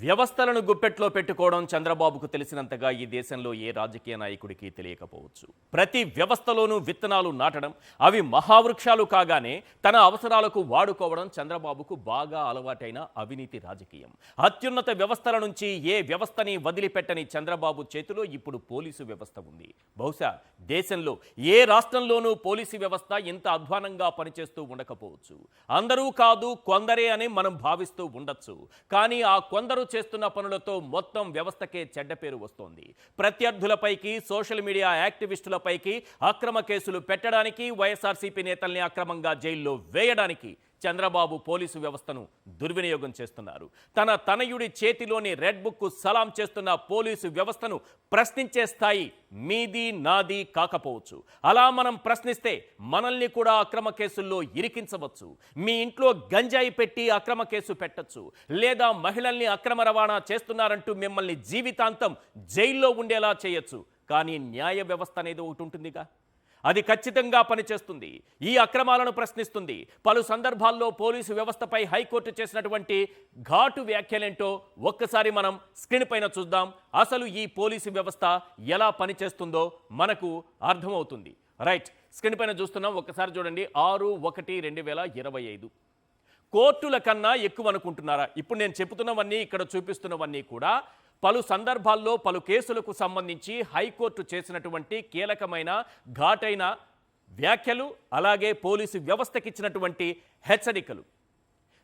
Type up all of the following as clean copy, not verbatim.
వ్యవస్థలను గుప్పెట్లో పెట్టుకోవడం చంద్రబాబుకు తెలిసినంతగా ఈ దేశంలో ఏ రాజకీయ నాయకుడికి తెలియకపోవచ్చు. ప్రతి వ్యవస్థలోనూ విత్తనాలు నాటడం, అవి మహావృక్షాలు కాగానే తన అవసరాలకు వాడుకోవడం చంద్రబాబుకు బాగా అలవాటైన అవినీతి రాజకీయం. అత్యున్నత వ్యవస్థల నుంచి ఏ వ్యవస్థని వదిలిపెట్టని చంద్రబాబు చేతిలో ఇప్పుడు పోలీసు వ్యవస్థ ఉంది. బహుశా దేశంలో ఏ రాష్ట్రంలోనూ పోలీసు వ్యవస్థ ఇంత అధ్వానంగా పనిచేస్తూ ఉండకపోవచ్చు. అందరూ కాదు, కొందరే అని మనం భావిస్తూ ఉండొచ్చు. కానీ ఆ కొందరు చేస్తున్న పనులతో మొత్తం వ్యవస్థకే చెడ్డ పేరు వస్తోంది. ప్రత్యర్థులపైకి, సోషల్ మీడియా యాక్టివిస్టులపైకి అక్రమ కేసులు పెట్టడానికి, వైఎస్ఆర్సీపీ నేతల్ని అక్రమంగా జైల్లో వేయడానికి చంద్రబాబు పోలీసు వ్యవస్థను దుర్వినియోగం చేస్తున్నారు. తన తనయుడి చేతిలోని రెడ్ బుక్ సలాం చేస్తున్న పోలీసు వ్యవస్థను ప్రశ్నించే స్థాయి మీది నాది కాకపోవచ్చు. అలా మనం ప్రశ్నిస్తే మనల్ని కూడా అక్రమ కేసుల్లో ఇరికించవచ్చు. మీ ఇంట్లో గంజాయి పెట్టి అక్రమ కేసు పెట్టచ్చు, లేదా మహిళల్ని అక్రమ రవాణా చేస్తున్నారంటూ మిమ్మల్ని జీవితాంతం జైల్లో ఉండేలా చేయొచ్చు. కానీ న్యాయ వ్యవస్థ అనేది ఒకటి ఉంటుందిగా, అది ఖచ్చితంగా పనిచేస్తుంది. ఈ అక్రమాలను ప్రశ్నిస్తుంది. పలు సందర్భాల్లో పోలీసు వ్యవస్థపై హైకోర్టు చేసినటువంటి ఘాటు వ్యాఖ్యలేంటో ఒక్కసారి మనం స్క్రీన్ పైన చూద్దాం. అసలు ఈ పోలీసు వ్యవస్థ ఎలా పనిచేస్తుందో మనకు అర్థమవుతుంది. రైట్, స్క్రీన్ పైన చూస్తున్నాం, ఒక్కసారి చూడండి. 6/1/2025 కోర్టుల కన్నా ఎక్కువ అనుకుంటున్నారా? ఇప్పుడు నేను చెబుతున్నవన్నీ, ఇక్కడ చూపిస్తున్నవన్నీ కూడా పలు సందర్భాల్లో పలు కేసులకు సంబంధించి హైకోర్టు చేసినటువంటి కీలకమైన ఘాటైన వ్యాఖ్యలు, అలాగే పోలీసు వ్యవస్థకి ఇచ్చినటువంటి హెచ్చరికలు.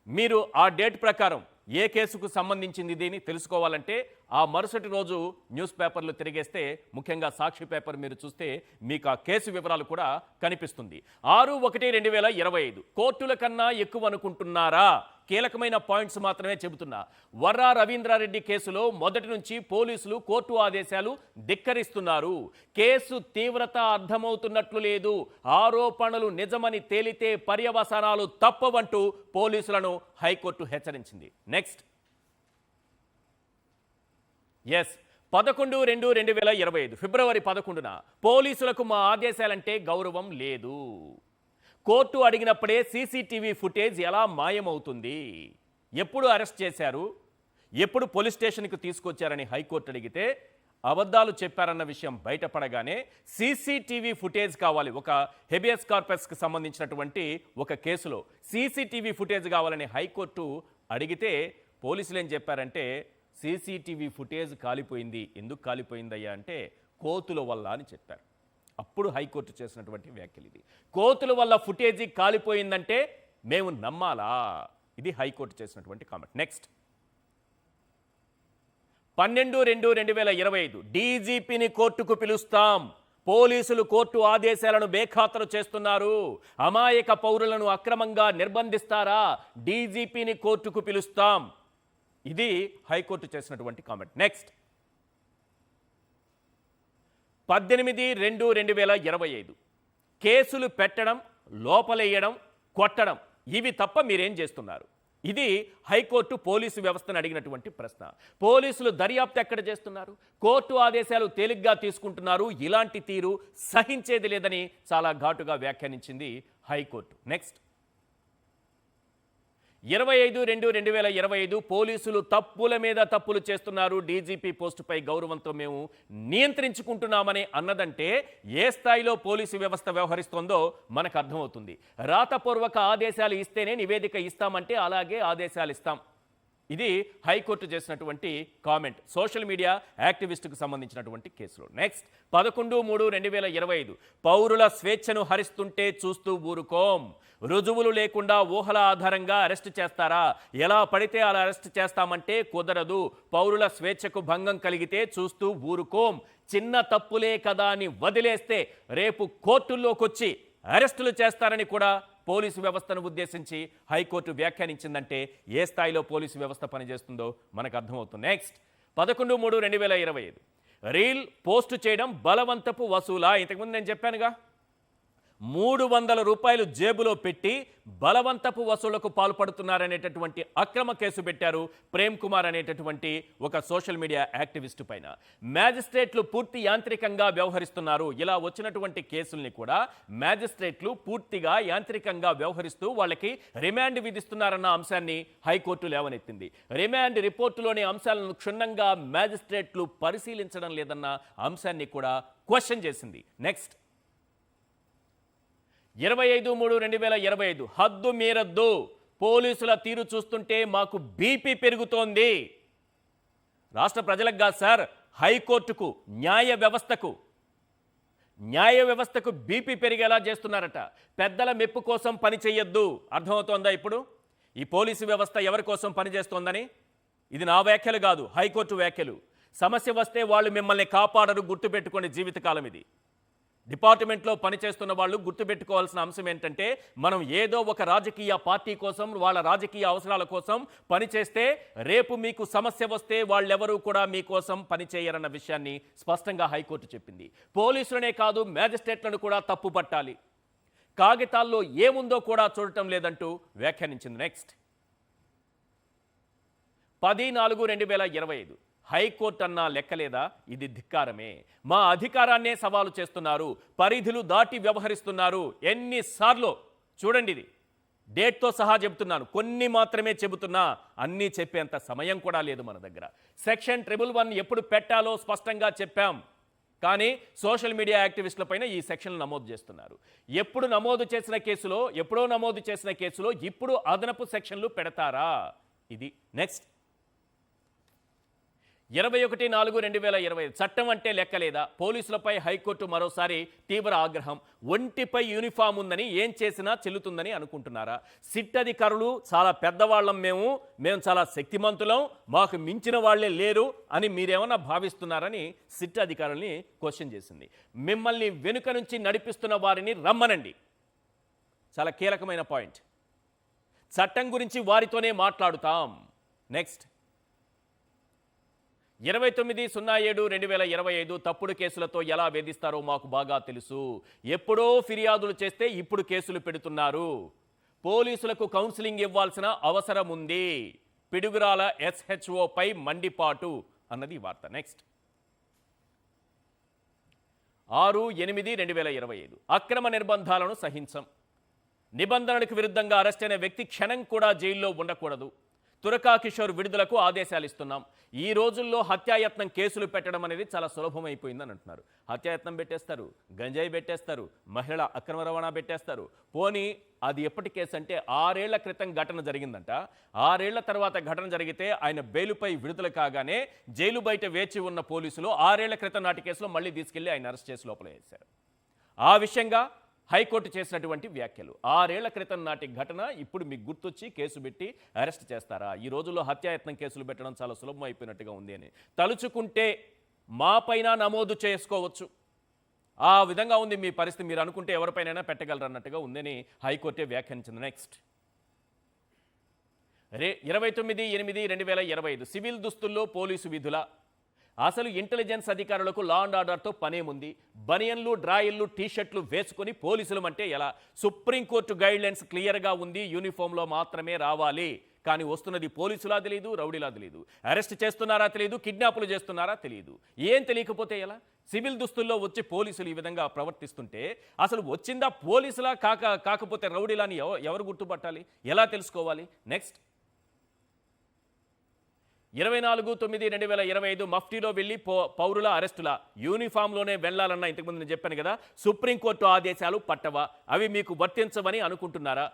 మీరు ఆ డేట్ ప్రకారం ఏ కేసుకు సంబంధించింది దీన్ని తెలుసుకోవాలంటే ఆ మరుసటి రోజు న్యూస్ పేపర్లు తిరిగేస్తే, ముఖ్యంగా సాక్షి పేపర్ మీరు చూస్తే మీకు ఆ కేసు వివరాలు కూడా కనిపిస్తుంది. 6/1/2025 కోర్టుల కన్నా ఎక్కువ అనుకుంటున్నారా? కీలకమైన పాయింట్స్ మాత్రమే చెబుతున్నా. వర్రా రవీంద్రారెడ్డి కేసులో మొదటి నుంచి పోలీసులు కోర్టు ఆదేశాలు ధిక్కరిస్తున్నారు. కేసు తీవ్రత అర్థమవుతున్నట్లు లేదు. ఆరోపణలు నిజమని తేలితే పర్యవసానాలు తప్పవంటూ పోలీసులను హైకోర్టు హెచ్చరించింది. నెక్స్ట్, 11/2/2025 ఫిబ్రవరి 11న పోలీసులకు మా ఆదేశాలంటే గౌరవం లేదు. కోర్టు అడిగినప్పుడే సీసీటీవీ ఫుటేజ్ ఎలా మాయమవుతుంది? ఎప్పుడు అరెస్ట్ చేశారు, ఎప్పుడు పోలీస్ స్టేషన్కి తీసుకొచ్చారని హైకోర్టు అడిగితే అబద్ధాలు చెప్పారన్న విషయం బయటపడగానే సీసీటీవీ ఫుటేజ్ కావాలి. ఒక హెబియస్ కార్పస్కి సంబంధించినటువంటి ఒక కేసులో సీసీటీవీ ఫుటేజ్ కావాలని హైకోర్టు అడిగితే పోలీసులు ఏం చెప్పారంటే, సీసీటీవీ ఫుటేజ్ కాలిపోయింది. ఎందుకు కాలిపోయిందయ్యా అంటే కోతుల వల్ల అని చెప్పారు. అప్పుడు హైకోర్టు చేసినటువంటి వ్యాఖ్యలు ఇది. కోతుల వల్ల ఫుటేజీ కాలిపోయిందంటే మేము నమ్మాలా? ఇది హైకోర్టు చేసినటువంటి కామెంట్. నెక్స్ట్, 12/2/2025 డీజీపీని కోర్టుకు పిలుస్తాం. పోలీసులు కోర్టు ఆదేశాలను బేఖాతరు చేస్తున్నారు. అమాయక పౌరులను అక్రమంగా నిర్బంధిస్తారా? డీజీపీని కోర్టుకు పిలుస్తాం. ఇది హైకోర్టు చేసినటువంటి కామెంట్. నెక్స్ట్, 18/2/2025 కేసులు పెట్టడం, లోపలేయడం, కొట్టడం, ఇవి తప్ప మీరేం చేస్తున్నారు? ఇది హైకోర్టు పోలీసు వ్యవస్థను అడిగినటువంటి ప్రశ్న. పోలీసులు దర్యాప్తు ఎక్కడ చేస్తున్నారు? కోర్టు ఆదేశాలు తేలిగ్గా తీసుకుంటున్నారు. ఇలాంటి తీరు సహించేది లేదని చాలా ఘాటుగా వ్యాఖ్యానించింది హైకోర్టు. నెక్స్ట్, 25/2/2025 పోలీసులు తప్పుల మీద తప్పులు చేస్తున్నారు. డీజీపీ పోస్టుపై గౌరవంతో మేము నియంత్రించుకుంటున్నామని అన్నదంటే ఏ స్థాయిలో పోలీసు వ్యవస్థ వ్యవహరిస్తోందో మనకు అర్థమవుతుంది. రాతపూర్వక ఆదేశాలు ఇస్తేనే నివేదిక ఇస్తామంటే అలాగే ఆదేశాలు ఇస్తాం. ఇది హైకోర్టు చేసినటువంటి కామెంట్ సోషల్ మీడియా యాక్టివిస్టుకు సంబంధించినటువంటి కేసులో. నెక్స్ట్, 11/3/2025 పౌరుల స్వేచ్ఛను హరిస్తుంటే చూస్తూ ఊరుకోం. రుజువులు లేకుండా ఊహల ఆధారంగా అరెస్ట్ చేస్తారా? ఎలా పడితే అలా అరెస్ట్ చేస్తామంటే కుదరదు. పౌరుల స్వేచ్ఛకు భంగం కలిగితే చూస్తూ ఊరుకోం. చిన్న తప్పులే కదా అని వదిలేస్తే రేపు కోర్టుల్లోకొచ్చి అరెస్టులు చేస్తారని కూడా పోలీసు వ్యవస్థను ఉద్దేశించి హైకోర్టు వ్యాఖ్యానించిందంటే ఏ స్థాయిలో పోలీసు వ్యవస్థ పనిచేస్తుందో మనకు అర్థమవుతుంది. నెక్స్ట్, 11/3/2025 రీల్ పోస్టు చేయడం బలవంతపు వసూలా? ఇంతకుముందు నేను చెప్పానుగా, రూపాయలు జేబులో పెట్టి బలవంతపు వసూళ్లకు పాల్పడుతున్నారనేటటువంటి అక్రమ కేసు పెట్టారు ప్రేమ్ కుమార్ అనేటటువంటి ఒక సోషల్ మీడియా యాక్టివిస్టు పైన. మ్యాజిస్ట్రేట్లు పూర్తి యాంత్రికంగా వ్యవహరిస్తున్నారు. ఇలా వచ్చినటువంటి కేసుల్ని కూడా మ్యాజిస్ట్రేట్లు పూర్తిగా యాంత్రికంగా వ్యవహరిస్తూ వాళ్ళకి రిమాండ్ విధిస్తున్నారన్న అంశాన్ని హైకోర్టు లేవనెత్తింది. రిమాండ్ రిపోర్టులోని అంశాలను క్షుణ్ణంగా మ్యాజిస్ట్రేట్లు పరిశీలించడం లేదన్న అంశాన్ని కూడా క్వశ్చన్ చేసింది. నెక్స్ట్ 25/3/2025 హద్దు మీరద్దు, పోలీసుల తీరు చూస్తుంటే మాకు బీపీ పెరుగుతోంది. రాష్ట్ర ప్రజలకు కాదు సార్, హైకోర్టుకు, న్యాయ వ్యవస్థకు బీపీ పెరిగేలా చేస్తున్నారట. పెద్దల మెప్పు కోసం పని చెయ్యొద్దు. అర్థమవుతోందా ఇప్పుడు ఈ పోలీసు వ్యవస్థ ఎవరి కోసం పనిచేస్తోందని? ఇది నా వ్యాఖ్యలు కాదు, హైకోర్టు వ్యాఖ్యలు. సమస్య వస్తే వాళ్ళు మిమ్మల్ని కాపాడరు, గుర్తుపెట్టుకోండి జీవితకాలం. ఇది డిపార్ట్మెంట్లో పనిచేస్తున్న వాళ్ళు గుర్తుపెట్టుకోవాల్సిన అంశం ఏంటంటే, మనం ఏదో ఒక రాజకీయ పార్టీ కోసం, వాళ్ళ రాజకీయ అవసరాల కోసం పనిచేస్తే రేపు మీకు సమస్య వస్తే వాళ్ళెవరూ కూడా మీకోసం పనిచేయరన్న విషయాన్ని స్పష్టంగా హైకోర్టు చెప్పింది. పోలీసులనే కాదు, మ్యాజిస్ట్రేట్లను కూడా తప్పు పట్టాలి. కాగితాల్లో ఏముందో కూడా చూడటం లేదంటూ వ్యాఖ్యానించింది. నెక్స్ట్ 10/4/2025 హైకోర్టు అన్నా లెక్కలేదా? ఇది ధిక్కారమే. మా అధికారాన్నే సవాలు చేస్తున్నారు, పరిధులు దాటి వ్యవహరిస్తున్నారు. ఎన్నిసార్లు చూడండి, ఇది డేట్తో సహా చెబుతున్నాను, కొన్ని మాత్రమే చెబుతున్నా, అన్నీ చెప్పేంత సమయం కూడా లేదు మన దగ్గర. సెక్షన్ 111 ఎప్పుడు పెట్టాలో స్పష్టంగా చెప్పాం, కానీ సోషల్ మీడియా యాక్టివిస్టుల పైన ఈ సెక్షన్లు నమోదు చేస్తున్నారు. ఎప్పుడో నమోదు చేసిన కేసులో ఇప్పుడు అదనపు సెక్షన్లు పెడతారా? ఇది నెక్స్ట్ 21/4/2025 చట్టం అంటే లెక్కలేదా? పోలీసులపై హైకోర్టు మరోసారి తీవ్ర ఆగ్రహం. ఒంటిపై యూనిఫామ్ ఉందని ఏం చేసినా చెల్లుతుందని అనుకుంటున్నారా? సిట్ అధికారులు చాలా పెద్దవాళ్ళం, మేము చాలా శక్తిమంతులం, మాకు మించిన వాళ్లే లేరు అని మీరేమన్నా భావిస్తున్నారని సిట్ అధికారుల్ని క్వశ్చన్ చేసింది. మిమ్మల్ని వెనుక నుంచి నడిపిస్తున్న వారిని రమ్మనండి. చాలా కీలకమైన పాయింట్. చట్టం గురించి వారితోనే మాట్లాడుతాం. నెక్స్ట్ 29/07/2025 తప్పుడు కేసులతో ఎలా వేధిస్తారో మాకు బాగా తెలుసు. ఎప్పుడో ఫిర్యాదులు చేస్తే ఇప్పుడు కేసులు పెడుతున్నారు. పోలీసులకు కౌన్సిలింగ్ ఇవ్వాల్సిన అవసరం ఉంది. పిడుగురాల SHO పై మండిపాటు అన్నది వార్త. నెక్స్ట్ 6/8/2025 అక్రమ నిర్బంధాలను సహించం. నిబంధనలకు విరుద్ధంగా అరెస్ట్ అయిన వ్యక్తి క్షణం కూడా జైల్లో ఉండకూడదు. తురకా కిషోర్ విడుదలకు ఆదేశాలు ఇస్తున్నాం. ఈ రోజుల్లో హత్యాయత్నం కేసులు పెట్టడం అనేది చాలా సులభమైపోయిందని అంటున్నారు. హత్యాయత్నం పెట్టేస్తారు, గంజాయి పెట్టేస్తారు, మహిళల అక్రమ రవాణా పెట్టేస్తారు. పోనీ అది ఎప్పటి కేసు అంటే 6 ఏళ్ల క్రితం ఘటన జరిగిందంట. 6 ఏళ్ల తర్వాత ఘటన జరిగితే ఆయన బెయిలుపై విడుదల కాగానే జైలు బయట వేచి ఉన్న పోలీసులు 6 ఏళ్ల క్రితం నాటి కేసులో మళ్ళీ తీసుకెళ్లి ఆయన అరెస్ట్ చేసి లోపల వేశారు. ఆ విషయంగా హైకోర్టు చేసినటువంటి వ్యాఖ్యలు. 6 ఏళ్ల క్రితం నాటి ఘటన ఇప్పుడు మీకు గుర్తొచ్చి కేసు పెట్టి అరెస్ట్ చేస్తారా? ఈ రోజుల్లో హత్యాయత్నం కేసులు పెట్టడం చాలా సులభం అయిపోయినట్టుగా ఉంది అని తలుచుకుంటే మా పైన నమోదు చేసుకోవచ్చు. ఆ విధంగా ఉంది మీ పరిస్థితి. మీరు అనుకుంటే ఎవరిపైనైనా పెట్టగలరు అన్నట్టుగా ఉందని హైకోర్టే వ్యాఖ్యానించింది. నెక్స్ట్ 29/8/2025 సివిల్ దుస్తుల్లో పోలీసు విధుల. అసలు ఇంటెలిజెన్స్ అధికారులకు లా అండ్ ఆర్డర్తో పనేముంది? బనియన్లు, డ్రాయర్లు, టీషర్ట్లు వేసుకొని పోలీసులు అంటే ఎలా? సుప్రీంకోర్టు గైడ్లైన్స్ క్లియర్గా ఉంది, యూనిఫామ్లో మాత్రమే రావాలి. కానీ వస్తున్నది పోలీసులా తెలియదు, రౌడీలా తెలియదు, అరెస్ట్ చేస్తున్నారా తెలియదు, కిడ్నాపులు చేస్తున్నారా తెలియదు. ఏం తెలియకపోతే ఎలా? సివిల్ దుస్తుల్లో వచ్చి పోలీసులు ఈ విధంగా ప్రవర్తిస్తుంటే అసలు వచ్చిందా పోలీసులా కాకపోతే రౌడీలాని ఎవరు గుర్తుపట్టాలి? ఎలా తెలుసుకోవాలి? నెక్స్ట్ 24/9/2025 మఫ్టీలో వెళ్లి పౌరుల అరెస్టుల. యూనిఫామ్లోనే వెళ్లాలన్న ఇంతకుముందు నేను చెప్పాను కదా, సుప్రీంకోర్టు ఆదేశాలు పట్టవా? అవి మీకు వర్తించవని అనుకుంటున్నారా?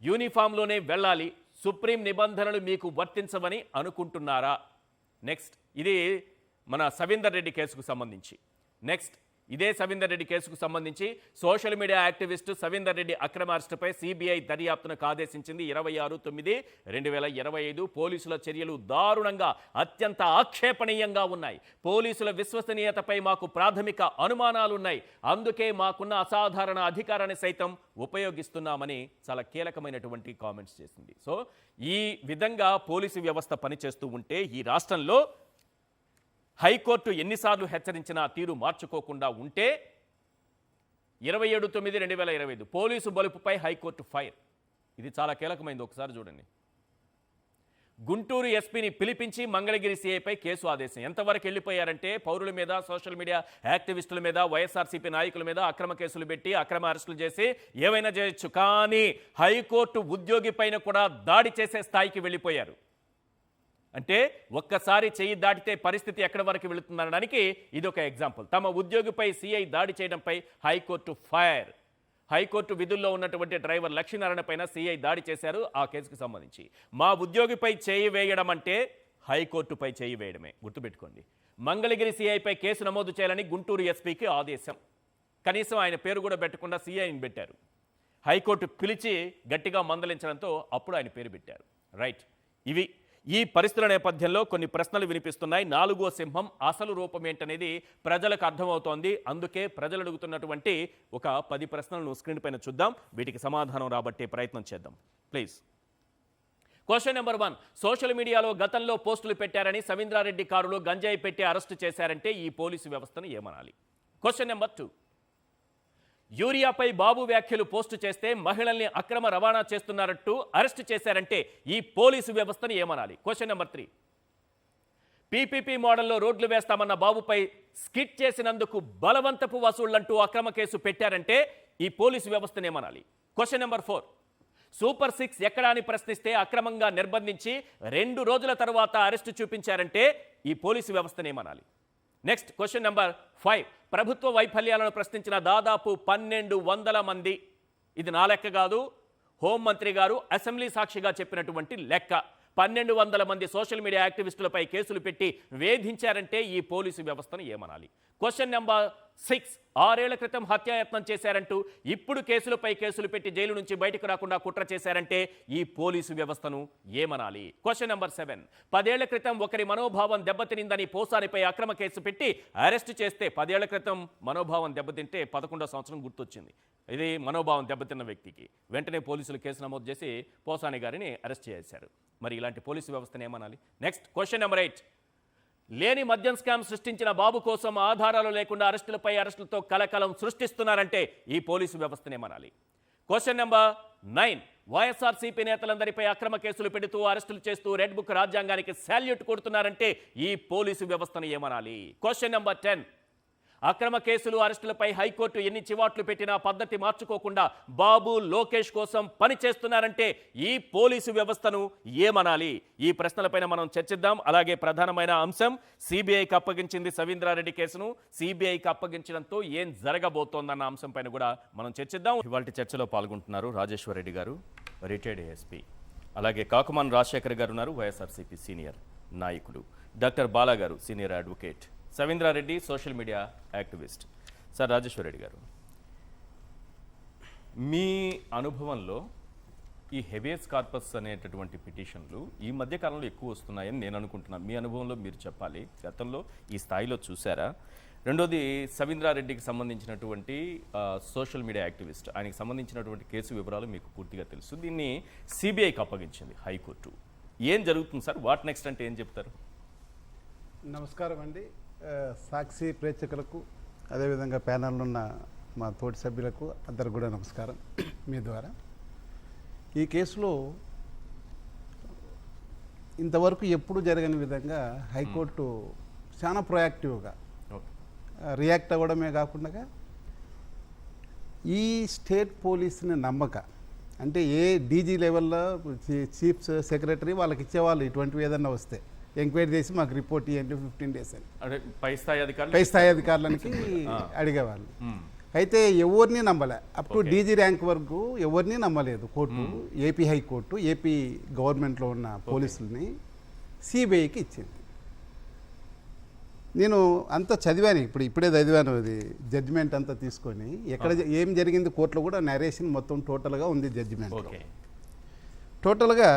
యూనిఫామ్లోనే వెళ్ళాలి, సుప్రీం నిబంధనలు మీకు వర్తించవని అనుకుంటున్నారా? నెక్స్ట్ ఇది మన సవీందర్ రెడ్డి కేసుకు సంబంధించి. నెక్స్ట్ ఇదే సవీందర్ రెడ్డి కేసుకు సంబంధించి social media activist Savinder Reddy అక్రమ అరెస్టుపై సిబిఐ దర్యాప్తునకు ఆదేశించింది. 26/9/2025 పోలీసుల చర్యలు దారుణంగా, అత్యంత ఆక్షేపణీయంగా ఉన్నాయి. పోలీసుల విశ్వసనీయతపై మాకు ప్రాథమిక అనుమానాలున్నాయి. అందుకే మాకున్న అసాధారణ అధికారాన్ని సైతం ఉపయోగిస్తున్నామని చాలా కీలకమైనటువంటి కామెంట్స్ చేసింది. సో ఈ విధంగా పోలీసు వ్యవస్థ పనిచేస్తూ ఉంటే ఈ రాష్ట్రంలో హైకోర్టు ఎన్నిసార్లు హెచ్చరించినా తీరు మార్చుకోకుండా ఉంటే 27/9/2025 పోలీసు బలుపుపై హైకోర్టు ఫైర్. ఇది చాలా కీలకమైంది, ఒకసారి చూడండి. గుంటూరు ఎస్పీని పిలిపించి మంగళగిరి సీఐపై కేసు ఆదేశం. ఎంతవరకు వెళ్ళిపోయారంటే పౌరుల మీద, సోషల్ మీడియా యాక్టివిస్టుల మీద, వైఎస్ఆర్సీపీ నాయకుల మీద అక్రమ కేసులు పెట్టి అక్రమ అరెస్టులు చేసి ఏవైనా చేయొచ్చు, కానీ హైకోర్టు ఉద్యోగి పైన కూడా దాడి చేసే స్థాయికి వెళ్ళిపోయారు. అంటే ఒక్కసారి చెయ్యి దాటితే పరిస్థితి ఎక్కడి వరకు వెళుతుందనడానికి ఇది ఒక ఎగ్జాంపుల్. తమ ఉద్యోగిపై సీఐ దాడి చేయడంపై హైకోర్టు ఫైర్. హైకోర్టు విధుల్లో ఉన్నటువంటి డ్రైవర్ లక్ష్మీనారాయణ పైన సీఐ దాడి చేశారు. ఆ కేసుకు సంబంధించి మా ఉద్యోగిపై చేయి వేయడం అంటే హైకోర్టుపై చేయి వేయడమే, గుర్తుపెట్టుకోండి. మంగళగిరి సీఐపై కేసు నమోదు చేయాలని గుంటూరు ఎస్పీకి ఆదేశం. కనీసం ఆయన పేరు కూడా పెట్టకుండా సీఐని పెట్టారు. హైకోర్టు పిలిచి గట్టిగా మందలించడంతో అప్పుడు ఆయన పేరు పెట్టారు. రైట్. ఈ పరిస్థితుల నేపథ్యంలో కొన్ని ప్రశ్నలు వినిపిస్తున్నాయి. 4వ సింహం అసలు రూపం ఏంటనేది ప్రజలకు అర్థమవుతోంది. అందుకే ప్రజలు అడుగుతున్నటువంటి ఒక 10 ప్రశ్నలను స్క్రీన్ పైన చూద్దాం. వీటికి సమాధానం రాబట్టే ప్రయత్నం చేద్దాం ప్లీజ్. Question number 1. సోషల్ మీడియాలో గతంలో పోస్టులు పెట్టారని సవీంద్రారెడ్డి కారులో గంజాయి పెట్టి అరెస్టు చేశారంటే ఈ పోలీసు వ్యవస్థను ఏమనాలి? Question number 2. యూరియాపై బాబు వ్యాఖ్యలు పోస్టు చేస్తే మహిళల్ని అక్రమ రవాణా చేస్తున్నారట్టు అరెస్టు చేశారంటే ఈ పోలీసు వ్యవస్థను ఏమనాలి? Question number 3. పీపీపీ మోడల్లో రోడ్లు వేస్తామన్న బాబుపై స్కిట్ చేసినందుకు బలవంతపు వసూళ్లంటూ అక్రమ కేసు పెట్టారంటే ఈ పోలీసు వ్యవస్థను ఏమనాలి? Question number 4. సూపర్ 6 ఎక్కడా అని ప్రశ్నిస్తే అక్రమంగా నిర్బంధించి 2 రోజుల తర్వాత అరెస్టు చూపించారంటే ఈ పోలీసు వ్యవస్థను ఏమనాలి? Next question number 5. ప్రభుత్వ వైఫల్యాలను ప్రశ్నించిన దాదాపు 1200 మంది, ఇది నా లెక్క కాదు, హోంమంత్రి గారు అసెంబ్లీ సాక్షిగా చెప్పినటువంటి లెక్క. 1200 మంది సోషల్ మీడియా యాక్టివిస్టులపై కేసులు పెట్టి వేధించారంటే ఈ పోలీసు వ్యవస్థను ఏమనాలి? Question number 6. 6 ఏళ్ల క్రితం హత్యాయత్నం చేశారంటూ ఇప్పుడు కేసులపై కేసులు పెట్టి జైలు నుంచి బయటకు రాకుండా కుట్ర చేశారంటే ఈ పోలీసు వ్యవస్థను ఏమనాలి? Question number 7. 10 ఏళ్ల క్రితం ఒకరి మనోభావం దెబ్బతినిందని పోసానిపై అక్రమ కేసు పెట్టి అరెస్టు చేస్తే 10 ఏళ్ల క్రితం మనోభావం దెబ్బతింటే 11వ సంవత్సరం గుర్తొచ్చింది. ఇది మనోభావం దెబ్బతిన్న వ్యక్తికి. వెంటనే పోలీసులు కేసు నమోదు చేసి పోసాని గారిని అరెస్ట్ చేశారు. మరి ఇలాంటి పోలీసు వ్యవస్థను ఏమనాలి? Next question number 8. లేని మద్యం స్కామ్ సృష్టించిన బాబు కోసం ఆధారాలు లేకుండా అరెస్టులపై అరెస్టులతో కలకలం సృష్టిస్తున్నారంటే ఈ పోలీసు వ్యవస్థను ఏమనాలి? Question number 9. వైఎస్ఆర్సీపీ నేతలందరిపై అక్రమ కేసులు పెడుతూ అరెస్టులు చేస్తూ రెడ్ బుక్ రాజ్యాంగానికి శాల్యూట్ కొడుతున్నారంటే ఈ పోలీసు వ్యవస్థను ఏమనాలి? Question number 10. అక్రమ కేసులు అరెస్టులపై హైకోర్టు ఎన్ని చివాట్లు పెట్టినా పద్ధతి మార్చుకోకుండా బాబు లోకేష్ కోసం పని చేస్తున్నారంటే ఈ పోలీసు వ్యవస్థను ఏమనాలి? ఈ ప్రశ్నలపైన మనం చర్చిద్దాం. అలాగే ప్రధానమైన అంశం సిబిఐకి అప్పగించింది సవీంద్రారెడ్డి కేసును, సిబిఐకి అప్పగించడంతో ఏం జరగబోతోందన్న అంశం పైన కూడా మనం చర్చిద్దాం. ఇవాళ చర్చలో పాల్గొంటున్నారు రాజేశ్వర్ రెడ్డి గారు, రిటైర్డ్ ఏఎస్పీ. అలాగే కాకుమాన్ రాజశేఖర్ గారు ఉన్నారు, వైఎస్ఆర్సీపీ సీనియర్ నాయకుడు. డాక్టర్ బాలా గారు, senior advocate. Savindra Reddy, social media activist. Sir Rajeshwara Reddy గారు, మీ అనుభవంలో ఈ హెబియస్ కార్పస్ అనేటటువంటి పిటిషన్లు ఈ మధ్య కాలంలో ఎక్కువ వస్తున్నాయని నేను అనుకుంటున్నాను. మీ అనుభవంలో మీరు చెప్పాలి. గతంలో ఈ స్థాయిలో చూసారా? రెండోది, సవీంద్రారెడ్డికి సంబంధించినటువంటి సోషల్ మీడియా యాక్టివిస్ట్, ఆయనకి సంబంధించినటువంటి కేసు వివరాలు మీకు పూర్తిగా తెలుసు. దీన్ని సిబిఐకి అప్పగించింది హైకోర్టు. ఏం జరుగుతుంది సార్? వాట్ నెక్స్ట్ అంటే ఏం చెప్తారు? నమస్కారం అండి. సాక్షి ప్రేక్షకులకు, అదేవిధంగా ప్యానల్లో ఉన్న మా తోటి సభ్యులకు అందరికి కూడా నమస్కారం. మీ ద్వారా ఈ కేసులో ఇంతవరకు ఎప్పుడు జరగని విధంగా హైకోర్టు చాలా ప్రొయాక్టివ్గా రియాక్ట్ అవ్వడమే కాకుండా ఈ స్టేట్ పోలీసుని నమ్మక, అంటే ఏ డీజీ లెవెల్లో చీఫ్ సెక్రటరీ వాళ్ళకి ఇచ్చేవాళ్ళు ఇటువంటివి ఏదన్నా వస్తే ఎంక్వైరీ చేసి మాకు రిపోర్ట్ ఇవ్వండి 15 days అని పై స్థాయి అధికారులకి అడిగేవాళ్ళు. అయితే ఎవరిని నమ్మలే. అప్ టు డీజీ ర్యాంక్ వరకు ఎవరిని నమ్మలేదు కోర్టు. ఏపీ హైకోర్టు ఏపీ గవర్నమెంట్లో ఉన్న పోలీసుల్ని సిబిఐకి ఇచ్చింది. నేను అంతా చదివాను, ఇప్పుడే చదివాను అది జడ్జిమెంట్ అంతా తీసుకొని. ఎక్కడ ఏం జరిగింది కోర్టులో కూడా నరేషన్ మొత్తం టోటల్గా ఉంది జడ్జిమెంట్. టోటల్గా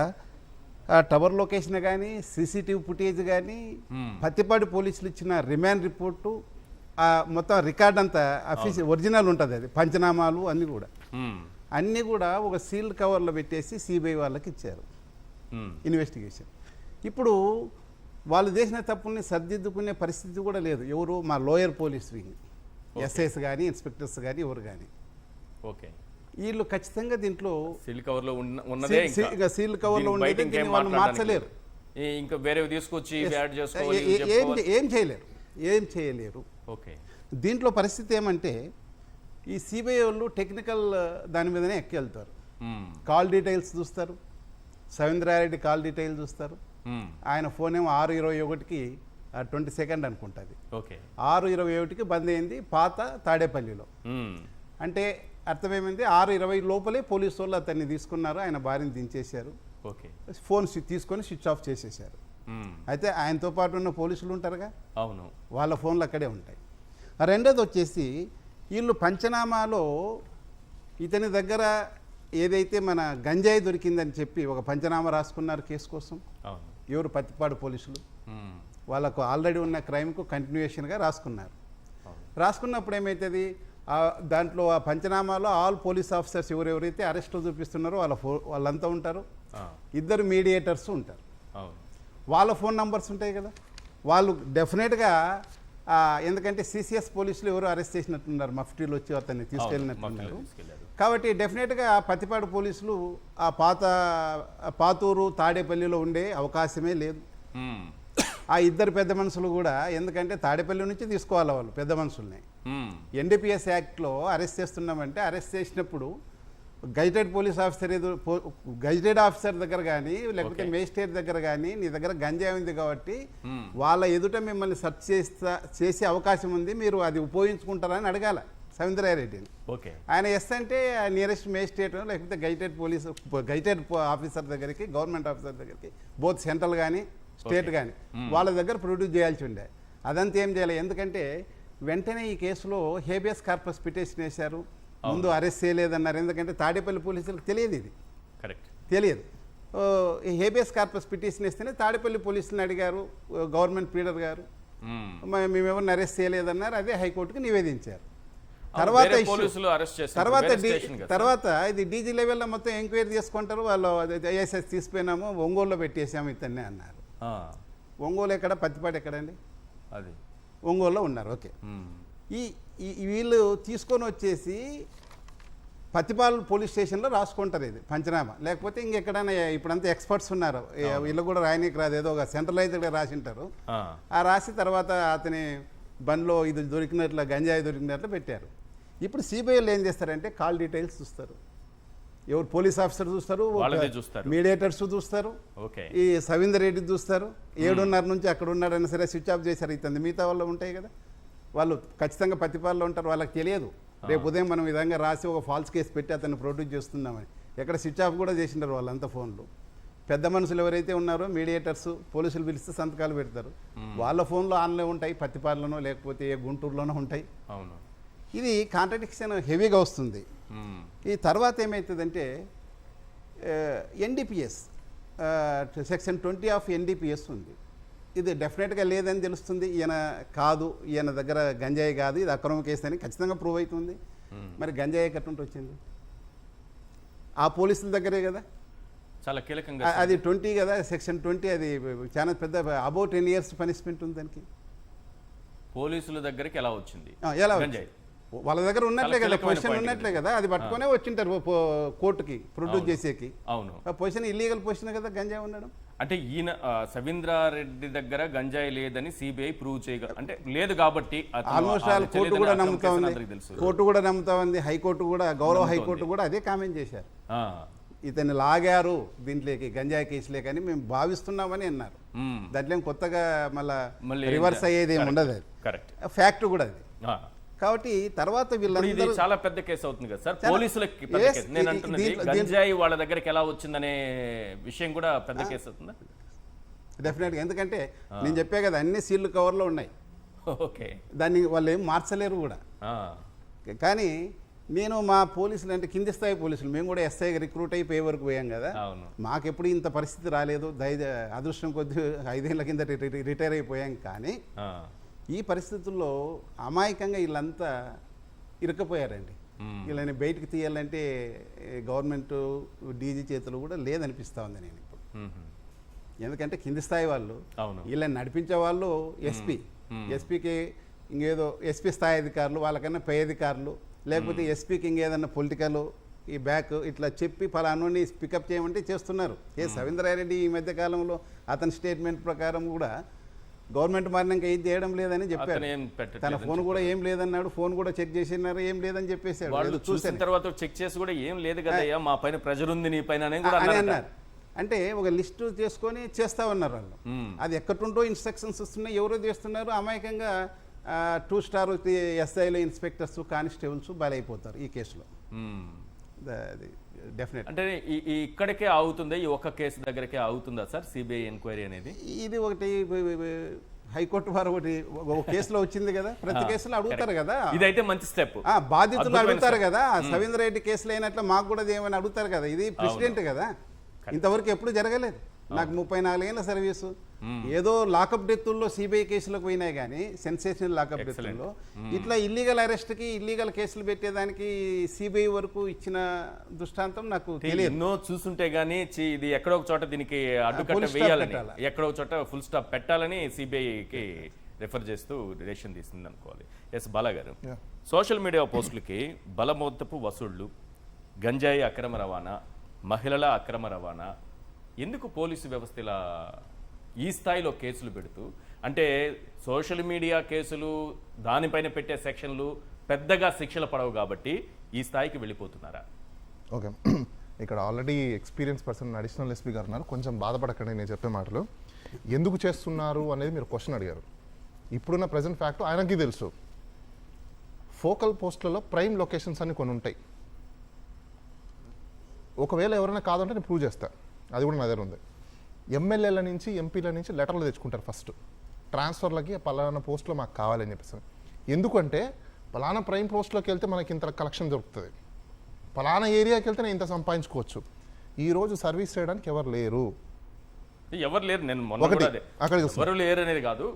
టవర్ లొకేషన్ కానీ, సీసీటీవీ ఫుటేజ్ కానీ, పత్తిపాటి పోలీసులు ఇచ్చిన రిమాండ్ రిపోర్టు, మొత్తం రికార్డ్ అంతా ఒరిజినల్ ఉంటుంది. అది పంచనామాలు అన్నీ కూడా ఒక సీల్డ్ కవర్లో పెట్టేసి సిబిఐ వాళ్ళకి ఇచ్చారు ఇన్వెస్టిగేషన్. ఇప్పుడు వాళ్ళు చేసిన తప్పుల్ని సరిదిద్దుకునే పరిస్థితి కూడా లేదు. ఎవరు? మా లోయర్ పోలీస్ వింగ్. ఎస్ఐస్ కానీ ఇన్స్పెక్టర్స్ కానీ ఎవరు కానీ. ఓకే, వీళ్ళు ఖచ్చితంగా దీంట్లో సీల్ కవర్ లో ఉన్నదే సీల్ కవర్లో ఉండేది దీన్ని వాళ్ళు మార్చలేరు, ఇంకా వేరే తీసుకొచ్చి యాడ్ ఏం చేయలేరు. ఓకే, దీంట్లో పరిస్థితి ఏమంటే ఈ సిబిఐ వాళ్ళు టెక్నికల్ దాని మీదనే ఎక్కెళ్తారు. కాల్ డీటెయిల్స్ చూస్తారు, సవీంద్రారెడ్డి కాల్ డీటెయిల్ చూస్తారు. ఆయన ఫోన్ ఏమో 6:21కి 22 అనుకుంటుంది. ఓకే, 6:21కి బంద్ అయింది పాత తాడేపల్లిలో. అంటే అర్థమేమైంది, 6:20 లోపలే పోలీసు వాళ్ళు అతన్ని తీసుకున్నారు, ఆయన భార్యని దించేశారు. ఓకే, ఫోన్ తీసుకొని స్విచ్ ఆఫ్ చేసేసారు. అయితే ఆయనతో పాటు ఉన్న పోలీసులు ఉంటారుగా, అవును, వాళ్ళ ఫోన్లు అక్కడే ఉంటాయి. రెండోది వచ్చేసి వీళ్ళు పంచనామాలో ఇతని దగ్గర ఏదైతే మన గంజాయి దొరికిందని చెప్పి ఒక పంచనామా రాసుకున్నారు కేసు కోసం. ఎవరు? పత్తిపాడు పోలీసులు. వాళ్ళకు ఆల్రెడీ ఉన్న క్రైమ్కు కంటిన్యూషన్గా రాసుకున్నారు. రాసుకున్నప్పుడు ఏమవుతుంది, దాంట్లో ఆ పంచనామాలో ఆల్ పోలీస్ ఆఫీసర్స్ ఎవరెవరైతే అరెస్టులు చూపిస్తున్నారో వాళ్ళంతా ఉంటారు. 2 మీడియేటర్స్ ఉంటారు. వాళ్ళ ఫోన్ నంబర్స్ ఉంటాయి కదా. వాళ్ళు డెఫినెట్గా ఎందుకంటే సిసిఎస్ పోలీసులు ఎవరు అరెస్ట్ చేసినట్టున్నారు, మఫ్టీలు వచ్చి అతన్ని తీసుకెళ్ళినట్టున్నారు. కాబట్టి డెఫినెట్గా పత్తిపాడు పోలీసులు ఆ పాతూరు తాడేపల్లిలో ఉండే అవకాశమే లేదు. ఆ 2 పెద్ద మనుషులు కూడా, ఎందుకంటే తాడేపల్లి నుంచి తీసుకోవాలి వాళ్ళు పెద్ద మనుషుల్ని. ఎన్డీపీఎస్ యాక్ట్లో అరెస్ట్ చేస్తున్నామంటే అరెస్ట్ చేసినప్పుడు gazetted police officer gazetted officer దగ్గర కానీ లేకపోతే మేజిస్ట్రేట్ దగ్గర కానీ నీ దగ్గర గంజాయి ఉంది కాబట్టి వాళ్ళ ఎదుట మిమ్మల్ని సెర్చ్ చేసే అవకాశం ఉంది, మీరు అది ఉపయోగించుకుంటారని అడగాల సవీంద్రారెడ్డిని. ఆయన ఎస్ అంటే నియరెస్ట్ మేజిస్ట్రేట్ లేకపోతే గజిటెడ్ ఆఫీసర్ దగ్గరికి, గవర్నమెంట్ ఆఫీసర్ దగ్గరికి, బోత్ సెంట్రల్ కానీ స్టేట్ కానీ వాళ్ళ దగ్గర ప్రొడ్యూస్ చేయాల్సి ఉండే. అదంతా ఏం చేయాలి, ఎందుకంటే వెంటనే ఈ కేసులో హేబియస్ కార్పస్ పిటిషన్ వేశారు. ముందు అరెస్ట్ చేయలేదన్నారు, ఎందుకంటే తాడేపల్లి పోలీసులకు తెలియదు, ఇది తెలియదు. హేబియస్ కార్పస్ పిటిషన్ ఇస్తేనే తాడేపల్లి పోలీసులను అడిగారు గవర్నమెంట్ పీడర్ గారు, మేమెవరిని అరెస్ట్ చేయలేదన్నారు. అదే హైకోర్టుకు నివేదించారు. తర్వాత ఇది డీజీ లెవెల్లో మొత్తం ఎంక్వైరీ చేసుకుంటారు. వాళ్ళు ఐఎస్ఎస్ తీసిపోయినాము, ఒంగోలులో పెట్టేసాము ఇతన్ని అన్నారు. ఒంగోలు ఎక్కడ, పత్తిపాడు ఎక్కడండి? అది ఒంగోలులో ఉన్నారు. ఓకే, ఈ వీళ్ళు తీసుకొని వచ్చేసి పత్తిపాడు పోలీస్ స్టేషన్లో రాసుకుంటారు ఇది పంచనామా. లేకపోతే ఇంకెక్కడైనా ఇప్పుడంతా ఎక్స్పర్ట్స్ ఉన్నారు, వీళ్ళు కూడా రాయనీకి రాదు, ఏదో ఒక సెంట్రలైజ్డ్గా రాసింటారు. ఆ రాసి తర్వాత అతని బండ్లో ఇది దొరికినట్లు, గంజాయి దొరికినట్లు పెట్టారు. ఇప్పుడు సిబిఐలు ఏం చేస్తారంటే కాల్ డీటెయిల్స్ చూస్తారు, ఎవరు పోలీస్ ఆఫీసర్ చూస్తారు, మీడియేటర్స్ చూస్తారు, ఈ సవీందర్ రెడ్డి చూస్తారు. 7:30 నుంచి అక్కడ ఉన్నాడని సరే స్విచ్ ఆఫ్ చేశారు ఇతను. మిగతా వాళ్ళు ఉంటాయి కదా, వాళ్ళు ఖచ్చితంగా పత్తిపాడులో ఉంటారు, వాళ్ళకి తెలియదు రేపు ఉదయం మనం విధంగా రాసి ఒక ఫాల్స్ కేసు పెట్టి అతన్ని ప్రొడ్యూస్ చేస్తున్నామని. ఎక్కడ స్విచ్ ఆఫ్ కూడా చేసినారు వాళ్ళంతా ఫోన్లు. పెద్ద మనుషులు ఎవరైతే ఉన్నారో మీడియేటర్స్, పోలీసులు పిలిస్తే సంతకాలు పెడతారు, వాళ్ళ ఫోన్లో ఆన్లో ఉంటాయి, పత్తిపాడులోనో లేకపోతే గుంటూరులోనో ఉంటాయి. ఇది కాంట్రడిక్షన్ హెవీగా వస్తుంది. ఈ తర్వాత ఏమవుతుందంటే ఎన్డీపీఎస్ సెక్షన్ 20 ఆఫ్ ఎన్డీపీఎస్ ఉంది. ఇది డెఫినెట్గా లేదని తెలుస్తుంది, ఈయన కాదు, ఈయన దగ్గర గంజాయి కాదు, ఇది అక్రమ కేసు అని ఖచ్చితంగా ప్రూవ్ అవుతుంది. మరి గంజాయి కట్టుంటే వచ్చింది ఆ పోలీసుల దగ్గరే కదా, చాలా కీలకంగా. అది 20 కదా, సెక్షన్ 20, అది చాలా పెద్ద అబౌట్ 10 years పనిష్మెంట్ ఉంది దానికి. పోలీసుల దగ్గరికి ఎలా వచ్చింది? ఎలా వాళ్ళ దగ్గర ఉన్నట్లే కదా, పొజిషన్ ఉన్నట్లే కదా, అది పట్టుకునే వచ్చింటారు కోర్టుకి ప్రొడ్యూస్ చేసేకి. అవును, పొజిషన్ ఇల్లీగల్ పొజిషన్ కదా గంజాయి ఉండడం. అంటే ఈయన సవీంద్రారెడ్డి దగ్గర గంజాయి లేదని సిబిఐ ప్రూవ్ చేయగల, అంటే లేదు కాబట్టి ఆల్మోస్ట్ ఆల్ కోర్టు కూడా నమ్ముతా ఉంది, కోర్టు కూడా నమ్ముతా ఉంది, హైకోర్టు కూడా, గౌరవ హైకోర్టు కూడా అదే కామెంట్ చేశారు. ఇతన్ని లాగారు దీంట్లోకి గంజాయి కేసులే కానీ మేము భావిస్తున్నామని అన్నారు. దాంట్లో కొత్తగా మళ్ళీ రివర్స్ అయ్యేది ఏమి ఉండదు, అది ఫ్యాక్ట్ కూడా అది. కాబట్టి తర్వాత వీళ్ళందరూ చాలా పెద్ద కేసు అవుతుంది కదా సార్, పోలీసులకి. నేను అంటున్నది గంజాయి వాళ్ళ దగ్గరికి ఎలా వచ్చిందనే విషయం కూడా పెద్ద కేసు అవుతుందా? డెఫినెట్గా, ఎందుకంటే నేను చెప్పే కదా అన్ని సీల్డ్ కవర్లో ఉన్నాయి. ఓకే, దాన్ని వాళ్ళు ఏం మార్చలేరు కూడా. కానీ నేను మా పోలీసులు అంటే కింది స్థాయి పోలీసులు, మేము కూడా ఎస్ఐగా రిక్రూట్ అయి పే వరకు పోయాం కదా, మాకెప్పుడు ఇంత పరిస్థితి రాలేదు. అదృష్టం కొద్ది 5 ఏళ్ల కింద రిటైర్ అయిపోయాం. కానీ ఈ పరిస్థితుల్లో అమాయకంగా వీళ్ళంతా ఇరుక్కపోయారండి. వీళ్ళని బయటకు తీయాలంటే గవర్నమెంట్ డీజీ చేతులు కూడా లేదనిపిస్తూ ఉంది నేను ఇప్పుడు. ఎందుకంటే కింది స్థాయి వాళ్ళు, వీళ్ళని నడిపించే వాళ్ళు ఎస్పీకి ఇంకేదో ఎస్పీ స్థాయి అధికారులు వాళ్ళకన్నా పై అధికారులు లేకపోతే ఎస్పీకి ఇంకేదన్నా పొలిటికల్ ఈ బ్యాక్ ఇట్లా చెప్పి ఫలానాని పికప్ చేయమంటే చేస్తున్నారు. రవీంద్రారెడ్డి ఈ మధ్య కాలంలో అతని స్టేట్మెంట్ ప్రకారం కూడా గవర్నమెంట్ మారినాక ఏం చేయడం లేదని చెప్పారు. తన ఫోన్ కూడా ఏం లేదన్నాడు. ఫోన్ కూడా చెక్ చేసినారు, ఏం లేదని చెప్పేసాడు. వాళ్ళు చూసిన తర్వాత చెక్ చేసి కూడా ఏం లేదు కదయ్యా, మా పైన ప్రెజర్ ఉంది నీ పైన అని అన్నారు. అంటే ఒక లిస్టు చేసుకొని చేస్తా ఉన్నారు వాళ్ళు. అది ఎక్కడుంటో ఇన్స్ట్రక్షన్స్ వస్తున్నాయి, ఎవరో చేస్తున్నారు. అమాయకంగా 2 స్టార్ ఎస్ఐలు, ఇన్స్పెక్టర్స్, కానిస్టేబుల్స్ బలైపోతారు ఈ కేసులో. డెఫినెట్ అంటే ఇక్కడికే ఆగుతుందా, ఈ ఒక్క కేసు దగ్గరకే ఆగుతుందా సార్ సిబిఐ ఎంక్వైరీ అనేది? ఇది ఒకటి హైకోర్టు వారు ఒకటి ఒక కేసులో వచ్చింది కదా, ప్రతి కేసులో అడుగుతారు కదా. ఇదైతే మంచి స్టెప్. బాధితులు అడుగుతారు కదా, రవీంద్ర రెడ్డి కేసులో అయినట్లు మాకు కూడా ఏమని అడుగుతారు కదా. ఇది ప్రెసిడెంట్ కదా, ఇంతవరకు ఎప్పుడు జరగలేదు. నాకు 34 ఏళ్ళ సర్వీసు. ఏదో లాకప్ డెత్తుల్లో సిబిఐ కేసులకు పోయినాయి కానీ సెన్సేషనల్ లాకప్ డెత్తుల్లో ఇట్లా ఇల్లీగల్ అరెస్ట్కి ఇల్లీగల్ కేసులు పెట్టేదానికి సిబిఐ వరకు ఇచ్చిన దృష్టాంతం నాకు తెలియదు. ఎన్నో చూస్తుంటే గానీ ఇది ఎక్కడో ఒక చోట దీనికి అడ్డుకట్ట వేయాలని, ఎక్కడో ఒక చోట ఫుల్ స్టాప్ పెట్టాలని సిబిఐకి రెఫర్ చేస్తూ డెసిషన్ తీసుకుంది అనుకోవాలి. ఎస్ బాలా గారు, సోషల్ మీడియా పోస్టులకి బలమొత్తపు వసూళ్లు, గంజాయి అక్రమ రవాణా, మహిళల అక్రమ రవాణా, ఎందుకు పోలీసు వ్యవస్థ ఇలా ఈ స్థాయిలో కేసులు పెడుతూ, అంటే సోషల్ మీడియా కేసులు దానిపైన పెట్టే సెక్షన్లు పెద్దగా శిక్షలు పడవు కాబట్టి ఈ స్థాయికి వెళ్ళిపోతున్నారా? ఓకే, ఇక్కడ already experience person additional SP గారు ఉన్నారు. కొంచెం బాధపడకండి నేను చెప్పే మాటలు. ఎందుకు చేస్తున్నారు అనేది మీరు క్వశ్చన్ అడిగారు. ఇప్పుడున్న ప్రజెంట్ ఫ్యాక్ట్ ఆయనకి తెలుసు. ఫోకల్ పోస్టులలో ప్రైమ్ లొకేషన్స్ అని కొన్ని ఉంటాయి. ఒకవేళ ఎవరైనా కాదంటే నేను ప్రూవ్ చేస్తాను, అది కూడా నా దగ్గర ఉంది. ఎమ్మెల్యేల నుంచి ఎంపీల నుంచి లెటర్లు తెచ్చుకుంటారు ఫస్ట్, ట్రాన్స్ఫర్లకి పలానా పోస్టులో మాకు కావాలని చెప్పేసి. ఎందుకంటే పలానా ప్రైమ్ పోస్ట్లోకి వెళ్తే మనకి ఇంత కలెక్షన్ దొరుకుతుంది, పలానా ఏరియాకి వెళ్తే నేను ఇంత సంపాదించుకోవచ్చు. ఈరోజు సర్వీస్ చేయడానికి ఎవరు లేరు. నేను అక్కడికి లేరు అనేది కాదు,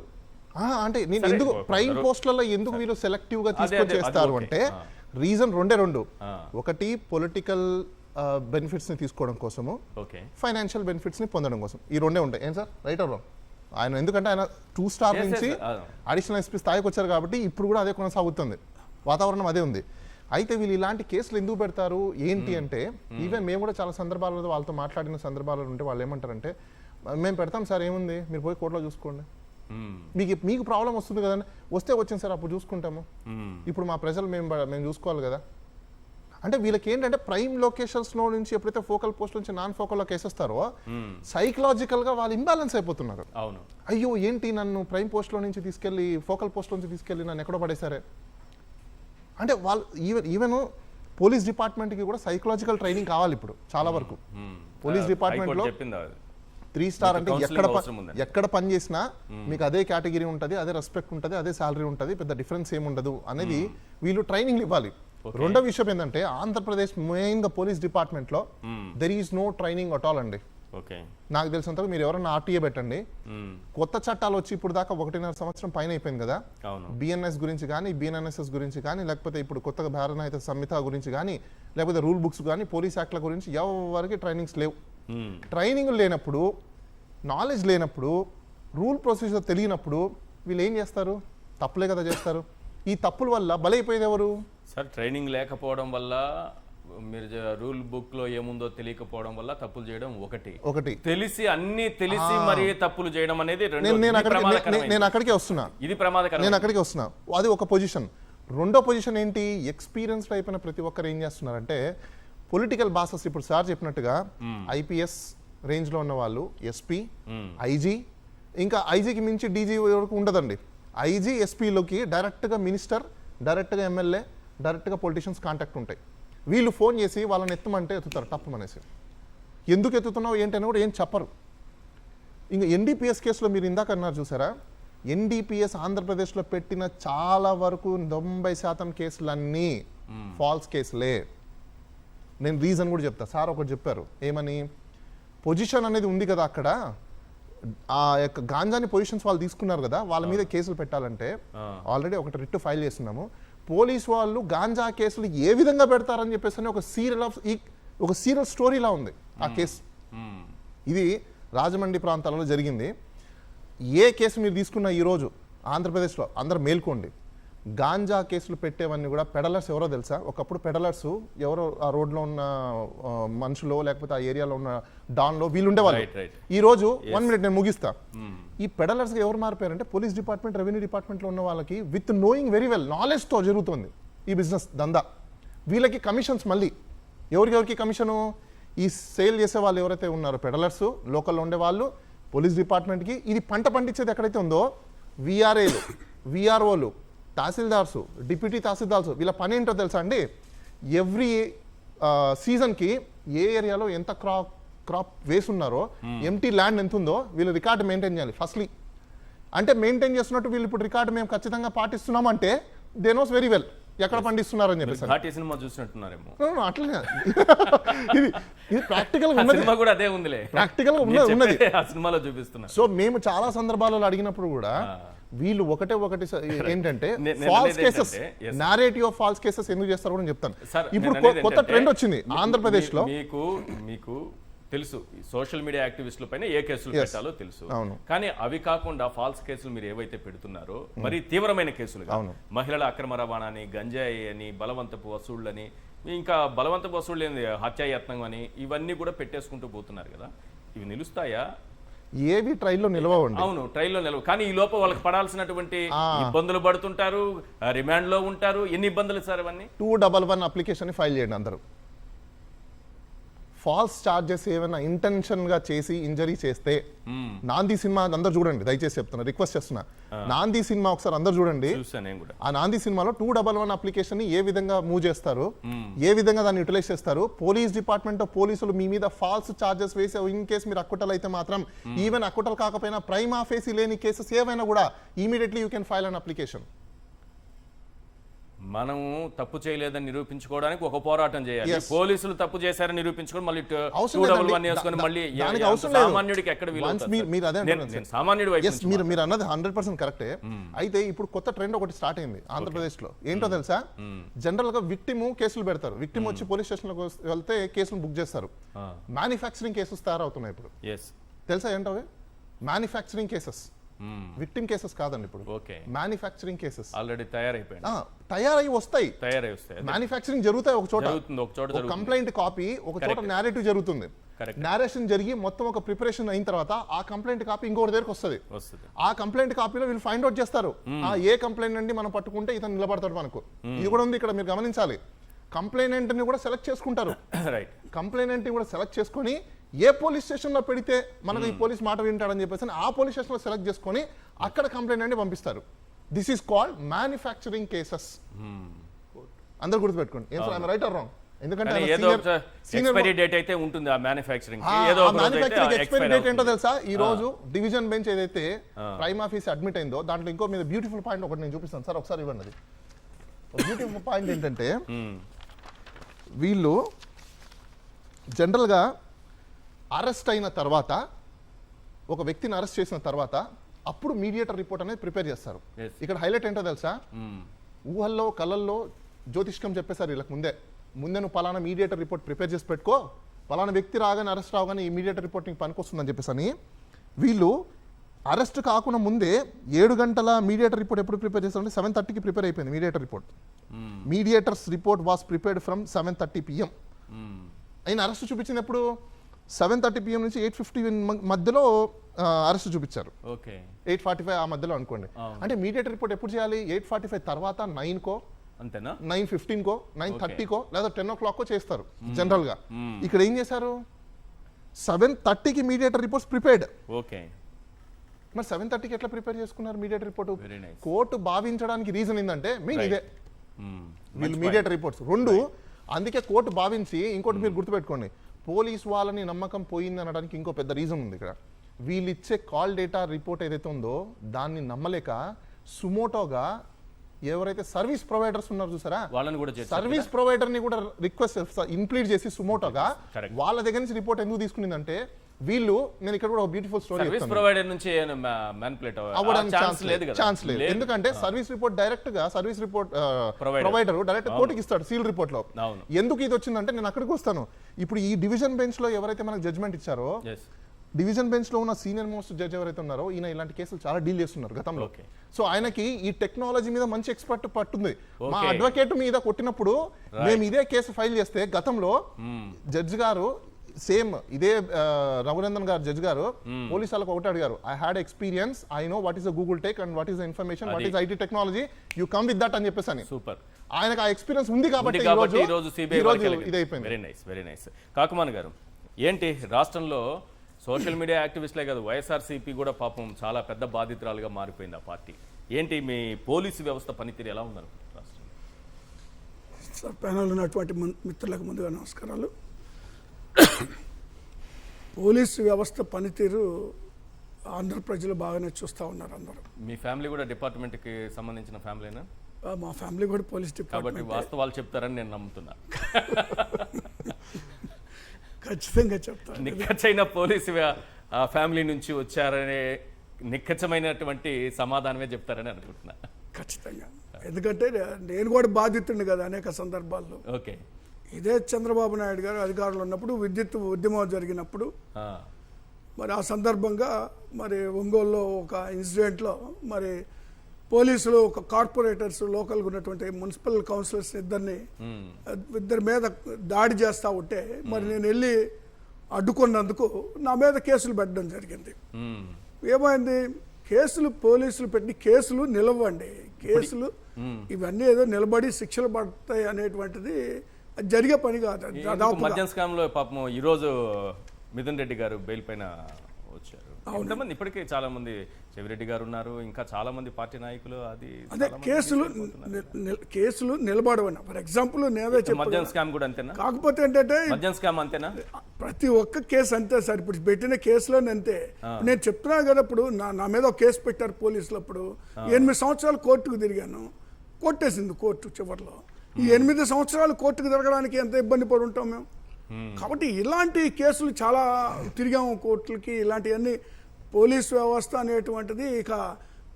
అంటే నేను ఎందుకు ప్రైమ్ పోస్టులలో ఎందుకు వీళ్ళు సెలెక్టివ్గా తీసుకొని చేస్తారు అంటే రీజన్ రెండు. ఒకటి పొలిటికల్ బెనిఫిట్స్ని తీసుకోవడం కోసము, ఫైనాన్షియల్ బెనిఫిట్స్ని పొందడం కోసం. ఈ రెండే ఉంటాయి. ఏం సార్, రైట్ ఆర్ రాంగ్? ఆయన ఎందుకంటే ఆయన 2 స్టార్ నుంచి అడిషనల్ ఎస్పీ స్థాయికి వచ్చారు కాబట్టి ఇప్పుడు కూడా అదే కొనసాగుతుంది, వాతావరణం అదే ఉంది. అయితే వీళ్ళు ఇలాంటి కేసులు ఎందుకు పెడతారు ఏంటి అంటే, ఈవెన్ మేము కూడా చాలా సందర్భాలలో వాళ్ళతో మాట్లాడిన సందర్భాలు ఉంటే వాళ్ళు ఏమంటారంటే, మేము పెడతాం సార్, ఏముంది మీరు పోయి కోర్టులో చూసుకోండి, మీకు ప్రాబ్లం వస్తుంది కదండి, వస్తే వచ్చింది సార్ అప్పుడు చూసుకుంటాము, ఇప్పుడు మా ప్రజలు మేము చూసుకోవాలి కదా. అంటే వీళ్ళకి ఏంటంటే ప్రైమ్ లొకేషన్స్లో నుంచి ఎప్పుడైతే ఫోకల్ పోస్ట్ నుంచి నాన్ ఫోకల్లో కేసేస్తారో సైకలాజికల్గా వాళ్ళు ఇంబ్యాలెన్స్ అయిపోతున్నారు. అవును, అయ్యో ఏంటి నన్ను ప్రైమ్ పోస్ట్లో నుంచి తీసుకెళ్ళి ఫోకల్ పోస్ట్లో నుంచి తీసుకెళ్ళి నన్ను ఎక్కడో పడేశారే అంటే వాళ్ళు ఈవెన్ పోలీస్ డిపార్ట్మెంట్కి కూడా సైకలాజికల్ ట్రైనింగ్ కావాలి ఇప్పుడు చాలా వరకు. పోలీస్ డిపార్ట్మెంట్లో 3 స్టార్ అంటే ఎక్కడ పని చేసినా మీకు అదే కేటగిరీ ఉంటుంది, అదే రెస్పెక్ట్ ఉంటుంది, అదే శాలరీ ఉంటుంది, పెద్ద డిఫరెన్స్ ఏముండదు అనేది వీళ్ళు ట్రైనింగ్ ఇవ్వాలి. రెండో విషయం ఏంటంటే ఆంధ్రప్రదేశ్ మెయిన్గా పోలీస్ డిపార్ట్మెంట్లో there is no training at all అండి. నాకు తెలిసినంత మీరు ఎవరైనా ఆర్టీఏ పెట్టండి, కొత్త చట్టాలు వచ్చి ఇప్పుడు దాకా 1.5 సంవత్సరం పైన అయిపోయింది కదా. బిఎన్ఎస్ గురించి కానీ, బిఎన్ఎన్ఎస్ఎస్ గురించి కానీ, లేకపోతే ఇప్పుడు కొత్తగా భారత సంహిత గురించి కానీ, లేకపోతే రూల్ బుక్స్ కానీ, పోలీస్ యాక్ట్ల గురించి ఎవరికి ట్రైనింగ్స్ లేవు. ట్రైనింగ్ లేనప్పుడు, నాలెడ్జ్ లేనప్పుడు, రూల్ ప్రొసీజర్ తెలియనప్పుడు వీళ్ళు ఏం చేస్తారు? తప్పులే కదా చేస్తారు. ఈ తప్పుల వల్ల బలైపోయేది ఎవరు సార్? ట్రైనింగ్ లేకపోవడం వల్ల, మీరు రూల్ బుక్ లో ఏముందో తెలియకపోవడం వల్ల తప్పులు చేయడం ఒకటి, తెలిసి అన్ని తెలిసి మరి తప్పులు చేయడం అనేది నేను అక్కడికే వస్తున్నా. ఇది ప్రమాదకరం. నేను అక్కడికే వస్తున్నా. అది ఒక పొజిషన్. రెండో పొజిషన్ ఏంటి? ఎక్స్పీరియన్స్ అయిపోయిన ప్రతి ఒక్కరు ఏం చేస్తున్నారంటే పొలిటికల్ బాసెస్, ఇప్పుడు సార్ చెప్పినట్టుగా ఐపీఎస్ రేంజ్ లో ఉన్న వాళ్ళు, ఎస్పీ, ఐజీ, ఇంకా ఐజీకి మించి డీజీ వరకు ఉండదండి. ఐజీ ఎస్పీలోకి డైరెక్ట్గా మినిస్టర్, డైరెక్ట్గా ఎమ్మెల్యే, డైరెక్ట్గా పొలిటీషియన్స్ కాంటాక్ట్ ఉంటాయి. వీళ్ళు ఫోన్ చేసి వాళ్ళని ఎత్తమంటే ఎత్తుతారు టప్పు అనేసి. ఎందుకు ఎత్తుతున్నావు ఏంటని కూడా ఏం చెప్పరు. ఇంకా ఎన్డీపీఎస్ కేసులో మీరు ఇందాక అన్నారు చూసారా, ఎన్డీపీఎస్ ఆంధ్రప్రదేశ్లో పెట్టిన చాలా వరకు 90% కేసులన్నీ ఫాల్స్ కేసులే. నేను రీజన్ కూడా చెప్తా. సార్ ఒకటి చెప్పారు, ఏమని, పొజిషన్ అనేది ఉంది కదా అక్కడ, ఆ యొక్క గాంజాని పొజిషన్స్ వాళ్ళు తీసుకున్నారు కదా, వాళ్ళ మీద కేసులు పెట్టాలంటే ఆల్రెడీ ఒకటి రిట్ ఫైల్ చేస్తున్నాము. పోలీసు వాళ్ళు గాంజా కేసులు ఏ విధంగా పెడతారని చెప్పేసి ఒక సీరియల్ స్టోరీలా ఉంది ఆ కేసు. ఇది రాజమండ్రి ప్రాంతాలలో జరిగింది. ఏ కేసు మీరు తీసుకున్న ఈరోజు ఆంధ్రప్రదేశ్లో అందరు మేల్కోండి, గాంజా కేసులు పెట్టేవన్నీ కూడా పెడలర్స్ ఎవరో తెలుసా? ఒకప్పుడు పెడలర్స్ ఎవరో ఆ రోడ్లో ఉన్న మనుషులో లేకపోతే ఆ ఏరియాలో ఉన్న డాన్లో వీళ్ళు ఉండేవాళ్ళు. ఈ రోజు 1 minute నేను ముగిస్తా. ఈ పెడలర్స్గా ఎవరు మారిపోయారంటే పోలీస్ డిపార్ట్మెంట్, రెవెన్యూ డిపార్ట్మెంట్లో ఉన్న వాళ్ళకి విత్ నోయింగ్ వెరీ వెల్ నాలెడ్జ్తో జరుగుతుంది ఈ బిజినెస్ దందా. వీళ్ళకి కమిషన్స్ మళ్ళీ ఎవరికి కమిషను? ఈ సేల్ చేసే వాళ్ళు ఎవరైతే ఉన్నారో పెడలర్స్, లోకల్లో ఉండే వాళ్ళు, పోలీస్ డిపార్ట్మెంట్కి. ఇది పంట పండించేది ఎక్కడైతే ఉందో విఆర్ఏలు, విఆర్ఓలు, తహసీల్దార్సు, డిప్యూటీ తహసీల్దార్సు, వీళ్ళ పని ఏంటో తెలుసా అండి? ఎవ్రీ సీజన్కి ఏ ఏరియాలో ఎంత క్రాప్ వేసున్నారో, ఎంటీ ల్యాండ్ ఎంత ఉందో వీళ్ళు రికార్డు మెయింటైన్ చేయాలి ఫస్ట్లీ. అంటే మెయింటైన్ చేస్తున్నట్టు వీళ్ళు ఇప్పుడు రికార్డు మేము ఖచ్చితంగా పాటిస్తున్నామంటే దే నోస్ వెరీ వెల్ ఎక్కడ పండిస్తున్నారని చెప్పేసి. సినిమా చూసినట్టున్నారేమో. అట్లనే ఇది ప్రాక్టికల్ గా ఉన్నది, కూడా అదే ఉందిలే, ప్రాక్టికల్ గా ఉన్నది ఆ సినిమాలో చూపిస్తున్నారు. సో మేము చాలా సందర్భాలలో అడిగినప్పుడు కూడా వీళ్ళు ఒకటి ఏంటంటే false cases, narrative of false cases ఎందుకు చేస్తారు కూడా చెప్తాను. ఇప్పుడు కొత్త ట్రెండ్ వచ్చింది ఆంధ్రప్రదేశ్ లో. మీకు తెలుసు సోషల్ మీడియా యాక్టివిస్టుల పైన ఏ కేసులు పెట్టాలో తెలుసు, కానీ అవి కాకుండా ఫాల్స్ కేసులు మీరు ఏవైతే పెడుతున్నారో మరి తీవ్రమైన కేసులు, మహిళల అక్రమ రవాణాని, గంజాయి అని, బలవంతపు వసూళ్ళని, ఇంకా బలవంతపు వసూళ్ళు హత్యాయత్నం అని, ఇవన్నీ కూడా పెట్టేసుకుంటూ పోతున్నారు కదా. ఇవి నిలుస్తాయా? ఏవి ట్రైల్లో నిలవండి. అవును, ట్రైల్లో నిలవ. కానీ ఈ లోపల వాళ్ళకి పడాల్సినటువంటి ఇబ్బందులు పడుతుంటారు, రిమాండ్ లో ఉంటారు. ఎన్ని ఇబ్బందులు సార్ అవన్నీ? 211 అప్లికేషన్ ఫైల్ చేయండి అందరూ. ఫాల్స్ చార్జెస్ ఏమైనా ఇంటెన్షన్ గా చేసి ఇంజరీ చేస్తే, నాంది సినిమా అందరు చూడండి దయచేసి చెప్తున్నా, రిక్వెస్ట్ చేస్తున్నా. నాంది సినిమా ఒకసారి అందరు చూడండి. ఆ నాంది సినిమాలో 211 అప్లికేషన్ ని ఏ విధంగా మూవ్ చేస్తారు, ఏ విధంగా దాన్ని యూటిలైజ్ చేస్తారు. పోలీస్ డిపార్ట్మెంట్ పోలీసులు మీ మీద ఫాల్స్ చార్జెస్ వేసి ఇన్ కేసు మీరు అక్కుటల్ అయితే మాత్రం, ఈవెన్ అక్కుటల్ కాకపోయినా ప్రైమా ఫేసి లేని కేసెస్ ఏవైనా కూడా immediately you can file an application. మనము తప్పు చేయలేదని నిరూపించుకోవడానికి ఒక పోరాటం చేయాలి. పోలీసులు తప్పు చేశారని నిరూపించుకొని మళ్ళీ 211 వేసుకొని మళ్ళీ సామాన్యుడికి ఎక్కడ సామాన్యుడు మీరు అన్నది 100% కరెక్టే. అయితే ఇప్పుడు కొత్త ట్రెండ్ ఒకటి స్టార్ట్ అయింది ఆంధ్రప్రదేశ్ లో. ఏంటో తెలుసా? జనరల్ గా విక్టిమ్ కేసులు పెడతారు, విక్టిమ్ వచ్చి పోలీస్ స్టేషన్ లో వెళ్తే కేసులు బుక్ చేస్తారు. మ్యానుఫ్యాక్చరింగ్ కేసెస్ తయారవుతున్నాయి ఇప్పుడు. తెలుసా ఏంటో? మ్యానుఫ్యాక్చరింగ్ కేసెస్, విక్టిమ్ కేసెస్ కాదండి ఇప్పుడు, మ్యానుఫ్యాక్చరింగ్ కేసెస్. ఆల్రెడీ తయారై వస్తాయి, మ్యానుఫ్యాక్చరింగ్ జరుగుతాయి. ఒక చోట కంప్లైంట్ కాపీ, ఒక చోట నేరేటివ్ జరుగుతుంది. నేరేషన్ జరిగి మొత్తం ఒక ప్రిపరేషన్ అయిన తర్వాత ఆ కంప్లైంట్ కాపీ ఇంకొకటి దగ్గరకు వస్తుంది. ఆ కంప్లైంట్ కాపీలో వీళ్ళు ఫైండ్ అవుట్ చేస్తారు ఏ కంప్లైంట్ అండి మనం పట్టుకుంటే ఇతను నిలబడతాడు మనకు. ఇది కూడా ఉంది ఇక్కడ, మీరు గమనించాలి. కంప్లైనెంట్ ని కూడా సెలెక్ట్ చేసుకుంటారు. కంప్లైనెంట్ ని కూడా సెలెక్ట్ చేసుకొని ఏ పోలీస్ స్టేషన్ లో పెడితే మనకు ఈ పోలీస్ మాట వింటాడని చెప్పేసి ఆ పోలీస్ స్టేషన్ లో సెలెక్ట్ చేసుకొని అక్కడ కంప్లైంట్ పంపిస్తారు. This is called manufacturing cases. అందరు గుర్తుపెట్టుకోండి. ఏం సార్, రైట్ ఆర్ రాంగ్? ఎందుకంటే ఎక్స్పైరీ డేట్ అయితే ఉంటుంది ఆ మ్యానుఫ్యాక్చరింగ్. ఎక్స్పైరీ డేట్ ఏంటో తెలుసా? ఈ రోజు డివిజన్ బెంచ్ ఏదైతే ప్రైమ్ ఆఫీస్ అడ్మిట్ అయిందో దాంట్లో ఇంకో మీద బ్యూటిఫుల్ పాయింట్ ఒకటి నేను చూపిస్తాను సార్, ఒకసారి ఇవ్వండి. అది బ్యూటిఫుల్ పాయింట్ ఏంటంటే వీళ్ళు జనరల్గా అరెస్ట్ అయిన తర్వాత, ఒక వ్యక్తిని అరెస్ట్ చేసిన తర్వాత అప్పుడు మీడియేటర్ రిపోర్ట్ అనేది ప్రిపేర్ చేస్తారు. ఇక్కడ హైలైట్ ఏంటో తెలుసా? ఊహల్లో కళ్ళల్లో జ్యోతిష్కం చెప్పేశారు వీళ్ళకి ముందే నువ్వు పలానా మీడియేటర్ రిపోర్ట్ ప్రిపేర్ చేసి పెట్టుకో, పలానా వ్యక్తి రాగానే అరెస్ట్ రాగానే ఈ మీడియేటర్ రిపోర్ట్ నీకు పనికొస్తుందని చెప్పేసి అని. వీళ్ళు అరెస్ట్ కాకుండా ముందే 7 గంటల మీడియేటర్ రిపోర్ట్ ఎప్పుడు ప్రిపేర్ చేస్తారంటే 7:30కి ప్రిపేర్ అయిపోయింది mediator report. Mediators report was prepared from 7:30 PM. ఆయన అరెస్ట్ చూపించింది ఎప్పుడు? 7:30 PM నుంచి 8:50 మధ్యలో అరెస్ట్ చూపించారు. 8:45 ఆ మధ్యలో అనుకోండి. అంటే మీడియేటర్ రిపోర్ట్ ఎప్పుడు చేయాలి? 8:45 తర్వాత 9కో, అంతేనా, 9:15కో, 9:30కో లేదా 10 o'clockకో చేస్తారు జనరల్ గా. ఇక్కడ ఏం చేశారు? 7:30కి మీడియేటర్ రిపోర్ట్స్ ప్రిపేర్డ్. మరి 7:30కి ఎట్లా ప్రిపేర్ చేసుకున్నారు మీడియేటర్ రిపోర్ట్? కోర్టు భావించడానికి రీజన్ ఏంటంటే మెయిన్ ఇదే, వీళ్ళు మీడియేటర్ రిపోర్ట్స్ 2. అందుకే కోర్టు భావించి, ఇంకోటి మీరు గుర్తుపెట్టుకోండి, పోలీస్ వాళ్ళని నమ్మకం పోయింది అనడానికి ఇంకో పెద్ద రీజన్ ఉంది ఇక్కడ. వీళ్ళు ఇచ్చే కాల్ డేటా రిపోర్ట్ ఏదైతే ఉందో దాన్ని నమ్మలేక సుమోటోగా ఎవరైతే సర్వీస్ ప్రొవైడర్స్ ఉన్నారు చూసారా, వాళ్ళని కూడా సర్వీస్ ప్రొవైడర్ ని కూడా రిక్వెస్ట్ ఇంప్లీట్ చేసి సుమోటోగా వాళ్ళ దగ్గర నుంచి రిపోర్ట్ ఎందుకు తీసుకునిందంటే వీళ్ళు, నేను ఇక్కడ కూడా బ్యూటిఫుల్ స్టోరీ చెప్తాను, ప్రొవైడర్ నుంచి మ్యానిపులేట్ అవ్వడానికి ఛాన్స్ లేదు. ఎందుకంటే సర్వీస్ రిపోర్ట్ డైరెక్ట్ గా సర్వీస్ రిపోర్ట్ ప్రొవైడర్ డైరెక్ట్ కోర్టుకి ఇస్తాడు సీల్ రిపోర్ట్ లో. ఎందుకు ఇది వచ్చిందంటే నేను అక్కడికి వస్తాను. ఇప్పుడు ఈ డివిజన్ బెంచ్ లో ఎవరైతే మనకు జడ్జ్మెంట్ ఇచ్చారో డివిజన్ బెంచ్ లో ఉన్న సీనియర్ మోస్ట్ జడ్జ్ ఎవరైతే ఉన్నారో ఈయన ఇలాంటి కేసులు చాలా డీల్ చేస్తున్నారు గతంలో. సో ఆయనకి ఈ టెక్నాలజీ మీద మంచి ఎక్స్పర్ట్ పట్టుంది. మా అడ్వకేట్ మీద కొట్టినప్పుడు మేము ఇదే కేసు ఫైల్ చేస్తే గతంలో జడ్జ్ గారు సేమ్ ఇదే రఘునందన్ గారు జడ్జ్ గారు పోలీసు వాళ్ళకి ఒకటి అడిగారు, I had experience, I know what is the Google tech and what is the information, what is IT technology, you come with that అని చెప్పేసి. సూపర్. ఆయనకు ఆ ఎక్స్పీరియన్స్ ఉంది కాబట్టి ఈ రోజు సిబిఐ ఇదైపోయింది. Very nice, very nice. Kakuman గారు, ఏంటి రాష్ట్రంలో సోషల్ మీడియా యాక్టివిస్టులే కాదు, వైఎస్ఆర్సీపీ కూడా పాపం చాలా పెద్ద బాధితురాలుగా మారిపోయింది ఆ పార్టీ. ఏంటి మీ పోలీసు వ్యవస్థ పనితీరు ఎలా ఉందనుకుంటున్నారు రాష్ట్రంలో? సార్, ప్యానల్ ఉన్నటువంటి మిత్రులకు ముందుగా నమస్కారాలు. పోలీసు వ్యవస్థ పనితీరు ఆంధ్ర ప్రజలు బాగానే చూస్తూ ఉన్నారు అందరూ. మీ ఫ్యామిలీ కూడా డిపార్ట్మెంట్కి సంబంధించిన ఫ్యామిలీనా? మా ఫ్యామిలీ కూడా పోలీస్ కాబట్టి డిపార్ట్మెంట్. వాస్తవాలు చెప్తారని నేను నమ్ముతున్నా. ఖచ్చితంగా చెప్తాను. నిక్కచ్చైన పోలీసు ఫ్యామిలీ నుంచి వచ్చారనే నిక్కచ్చమైనటువంటి సమాధానమే చెప్తారని అనుకుంటున్నా. ఖచ్చితంగా, ఎందుకంటే నేను కూడా బాధితుడిని కదా అనేక సందర్భాల్లో. ఓకే. ఇదే చంద్రబాబు నాయుడు గారు అధికారంలో ఉన్నప్పుడు విద్యుత్ ఉద్యమం జరిగినప్పుడు మరి ఆ సందర్భంగా మరి ఒంగోలులో ఒక ఇన్సిడెంట్లో మరి పోలీసులు ఒక కార్పొరేటర్స్ లోకల్గా ఉన్నటువంటి మున్సిపల్ కౌన్సిలర్స్ ఇద్దరి మీద దాడి చేస్తూ ఉంటే మరి నేను వెళ్ళి అడ్డుకున్నందుకు నా మీద కేసులు పెట్టడం జరిగింది. ఏమైంది, కేసులు పోలీసులు పెట్టి కేసులు నిలవండి, కేసులు ఇవన్నీ ఏదో నిలబడి శిక్షలు పడతాయి అనేటువంటిది జరిగే పని కాదు. మద్యం స్కామ్ లో పాపం ఈరోజు మిథున్ రెడ్డి గారు బెయిల్ పైన వచ్చారు. ఎంతమంది ఇప్పటికే చాలా మంది, చెవిరెడ్డి గారు ఉన్నారు, ఇంకా చాలా మంది పార్టీ నాయకులు. అదే కేసులు నిలబడవని. ఫర్ ఎగ్జాంపుల్ నేనే మద్యం స్కామ్ కూడా అంతేనా? కాకపోతే ఏంటంటే మద్యం స్కామ్ అంతేనా? ప్రతి ఒక్క కేసు అంతే సార్. ఇప్పుడు పెట్టిన కేసులోనే అంతే. నేను చెప్తున్నాను కదా, ఇప్పుడు నా మీద ఒక కేసు పెట్టారు పోలీసులు. అప్పుడు 8 సంవత్సరాలు కోర్టుకు తిరిగాను, కొట్టేసింది కోర్టు చివరిలో. ఈ 8 సంవత్సరాలు కోర్టుకు తిరగడానికి ఎంత ఇబ్బంది పడి ఉంటాం మేము. కాబట్టి ఇలాంటి కేసులు చాలా తిరిగాము కోర్టులకి. ఇలాంటివన్నీ పోలీస్ వ్యవస్థ అనేటువంటిది ఇక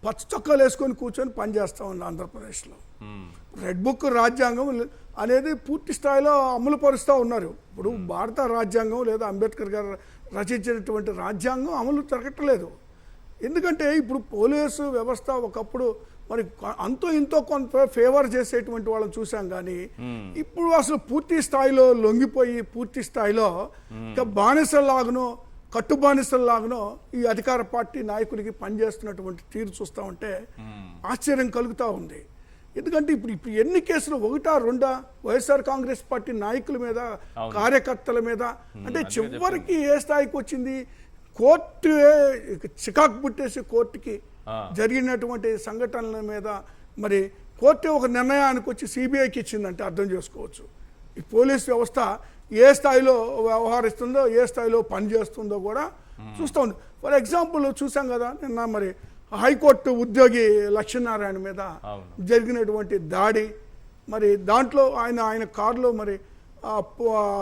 పచ్చ చొక్కాలు వేసుకొని కూర్చొని పనిచేస్తూ ఉంది ఆంధ్రప్రదేశ్లో. రెడ్ బుక్ రాజ్యాంగం అనేది పూర్తి స్థాయిలో అమలు పరుస్తూ ఉన్నారు. ఇప్పుడు భారత రాజ్యాంగం లేదా అంబేద్కర్ గారు రచించినటువంటి రాజ్యాంగం అమలు జరగట్లేదు. ఎందుకంటే ఇప్పుడు పోలీసు వ్యవస్థ ఒకప్పుడు మరి అంతో ఇంతో కొంత ఫేవర్ చేసేటువంటి వాళ్ళని చూసాం, కానీ ఇప్పుడు అసలు పూర్తి స్థాయిలో లొంగిపోయి పూర్తి స్థాయిలో ఇక బానిసల్లాగనో కట్టు బానిసల్లాగనో ఈ అధికార పార్టీ నాయకులకి పనిచేస్తున్నటువంటి తీరు చూస్తూ ఉంటే ఆశ్చర్యం కలుగుతూ ఉంది. ఎందుకంటే ఇప్పుడు ఎన్ని కేసులు, 1, 2 వైఎస్ఆర్ కాంగ్రెస్ పార్టీ నాయకుల మీద, కార్యకర్తల మీద, అంటే చివరికి ఏ స్థాయికి వచ్చింది, కోర్టు చికాకు పుట్టేసి కోర్టుకి జరిగినటువంటి సంఘటనల మీద మరి కోర్టు ఒక నిర్ణయానికి వచ్చి సిబిఐకి ఇచ్చిందంటే అర్థం చేసుకోవచ్చు ఈ పోలీస్ వ్యవస్థ ఏ స్థాయిలో వ్యవహరిస్తుందో, ఏ స్థాయిలో పనిచేస్తుందో కూడా చూస్తూ ఉంది. ఫర్ ఎగ్జాంపుల్ చూసాం కదా నిన్న మరి హైకోర్టు ఉద్యోగి లక్ష్మీనారాయణ మీద జరిగినటువంటి దాడి. మరి దాంట్లో ఆయన కారులో మరి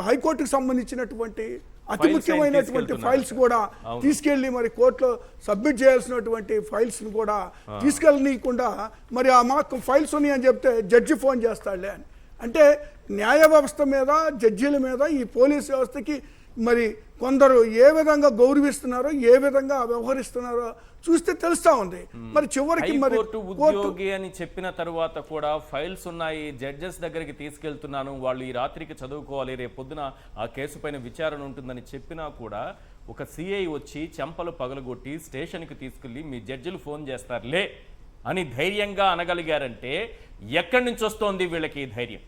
హైకోర్టుకు సంబంధించినటువంటి అతి ముఖ్యమైనటువంటి ఫైల్స్ కూడా తీసుకెళ్లి మరి కోర్టులో సబ్మిట్ చేయాల్సినటువంటి ఫైల్స్ ని కూడా తీసుకెళ్ళనీయకుండా మరి ఆ మాకు ఫైల్స్ ఉన్నాయి అని చెప్తే జడ్జి ఫోన్ చేస్తాడులే అని. అంటే న్యాయ వ్యవస్థ మీద, జడ్జీల మీద ఈ పోలీస్ వ్యవస్థకి మరి కొందరు ఏ విధంగా గౌరవిస్తున్నారో, ఏ విధంగా వ్యవహరిస్తున్నారో చూస్తే తెలుస్తా ఉంది. మరి చివరికి మరి ఉద్యోగి అని చెప్పిన తరువాత కూడా ఫైల్స్ ఉన్నాయి, జడ్జెస్ దగ్గరికి తీసుకెళ్తున్నాను, వాళ్ళు ఈ రాత్రికి చదువుకోవాలి, రేపు పొద్దున ఆ కేసు పైన విచారణ ఉంటుందని చెప్పినా కూడా ఒక సిఐ వచ్చి చెంపలు పగలగొట్టి స్టేషన్కి తీసుకెళ్ళి మీ జడ్జిలు ఫోన్ చేస్తారులే అని ధైర్యంగా అనగలిగారంటే ఎక్కడి నుంచి వస్తోంది వీళ్ళకి ఈ ధైర్యం?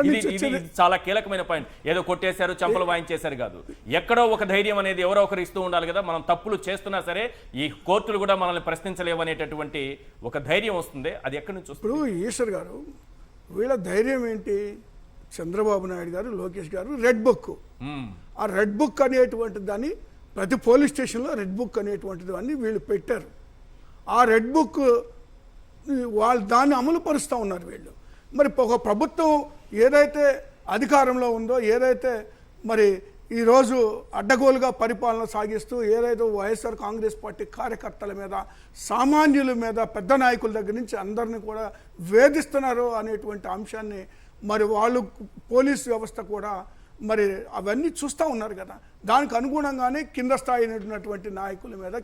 ఇది చాలా కీలకమైన పాయింట్. ఏదో కొట్టేశారు, చంపలు వాయించేశారు కాదు, ఎక్కడో ఒక ధైర్యం అనేది ఎవరో ఒకరు ఇస్తూ ఉండాలి కదా. మనం తప్పులు చేస్తున్నా సరే ఈ కోర్టులు కూడా మనల్ని ప్రశ్నించలేవనేటటువంటి ఒక ధైర్యం వస్తుంది. అది ఎక్కడి నుంచి వస్తుంది? ఇప్పుడు ఈశ్వర్ గారు వీళ్ళ ధైర్యం ఏంటి? చంద్రబాబు నాయుడు గారు, లోకేష్ గారు రెడ్ బుక్, ఆ రెడ్ బుక్ అనేటువంటి దాన్ని ప్రతి పోలీస్ స్టేషన్లో రెడ్ బుక్ అనేటువంటి దాన్ని వీళ్ళు పెట్టారు. ఆ రెడ్ బుక్ వాళ్ళు దాన్ని అమలు పరుస్తూ ఉన్నారు వీళ్ళు. మరి ఒక ప్రభుత్వం ఏదైతే అధికారంలో ఉందో, ఏదైతే మరి ఈరోజు అడ్డగోలుగా పరిపాలన సాగిస్తూ ఏదైతే వైఎస్ఆర్ కాంగ్రెస్ పార్టీ కార్యకర్తల మీద, సామాన్యుల మీద, పెద్ద నాయకుల దగ్గర నుంచి అందరినీ కూడా వేధిస్తున్నారో అనేటువంటి అంశాన్ని మరి వాళ్ళు పోలీస్ వ్యవస్థ కూడా మరి అవన్నీ చూస్తూ ఉన్నారు కదా. దానికి అనుగుణంగానే కింద స్థాయి ఉన్నటువంటి నాయకుల మీద,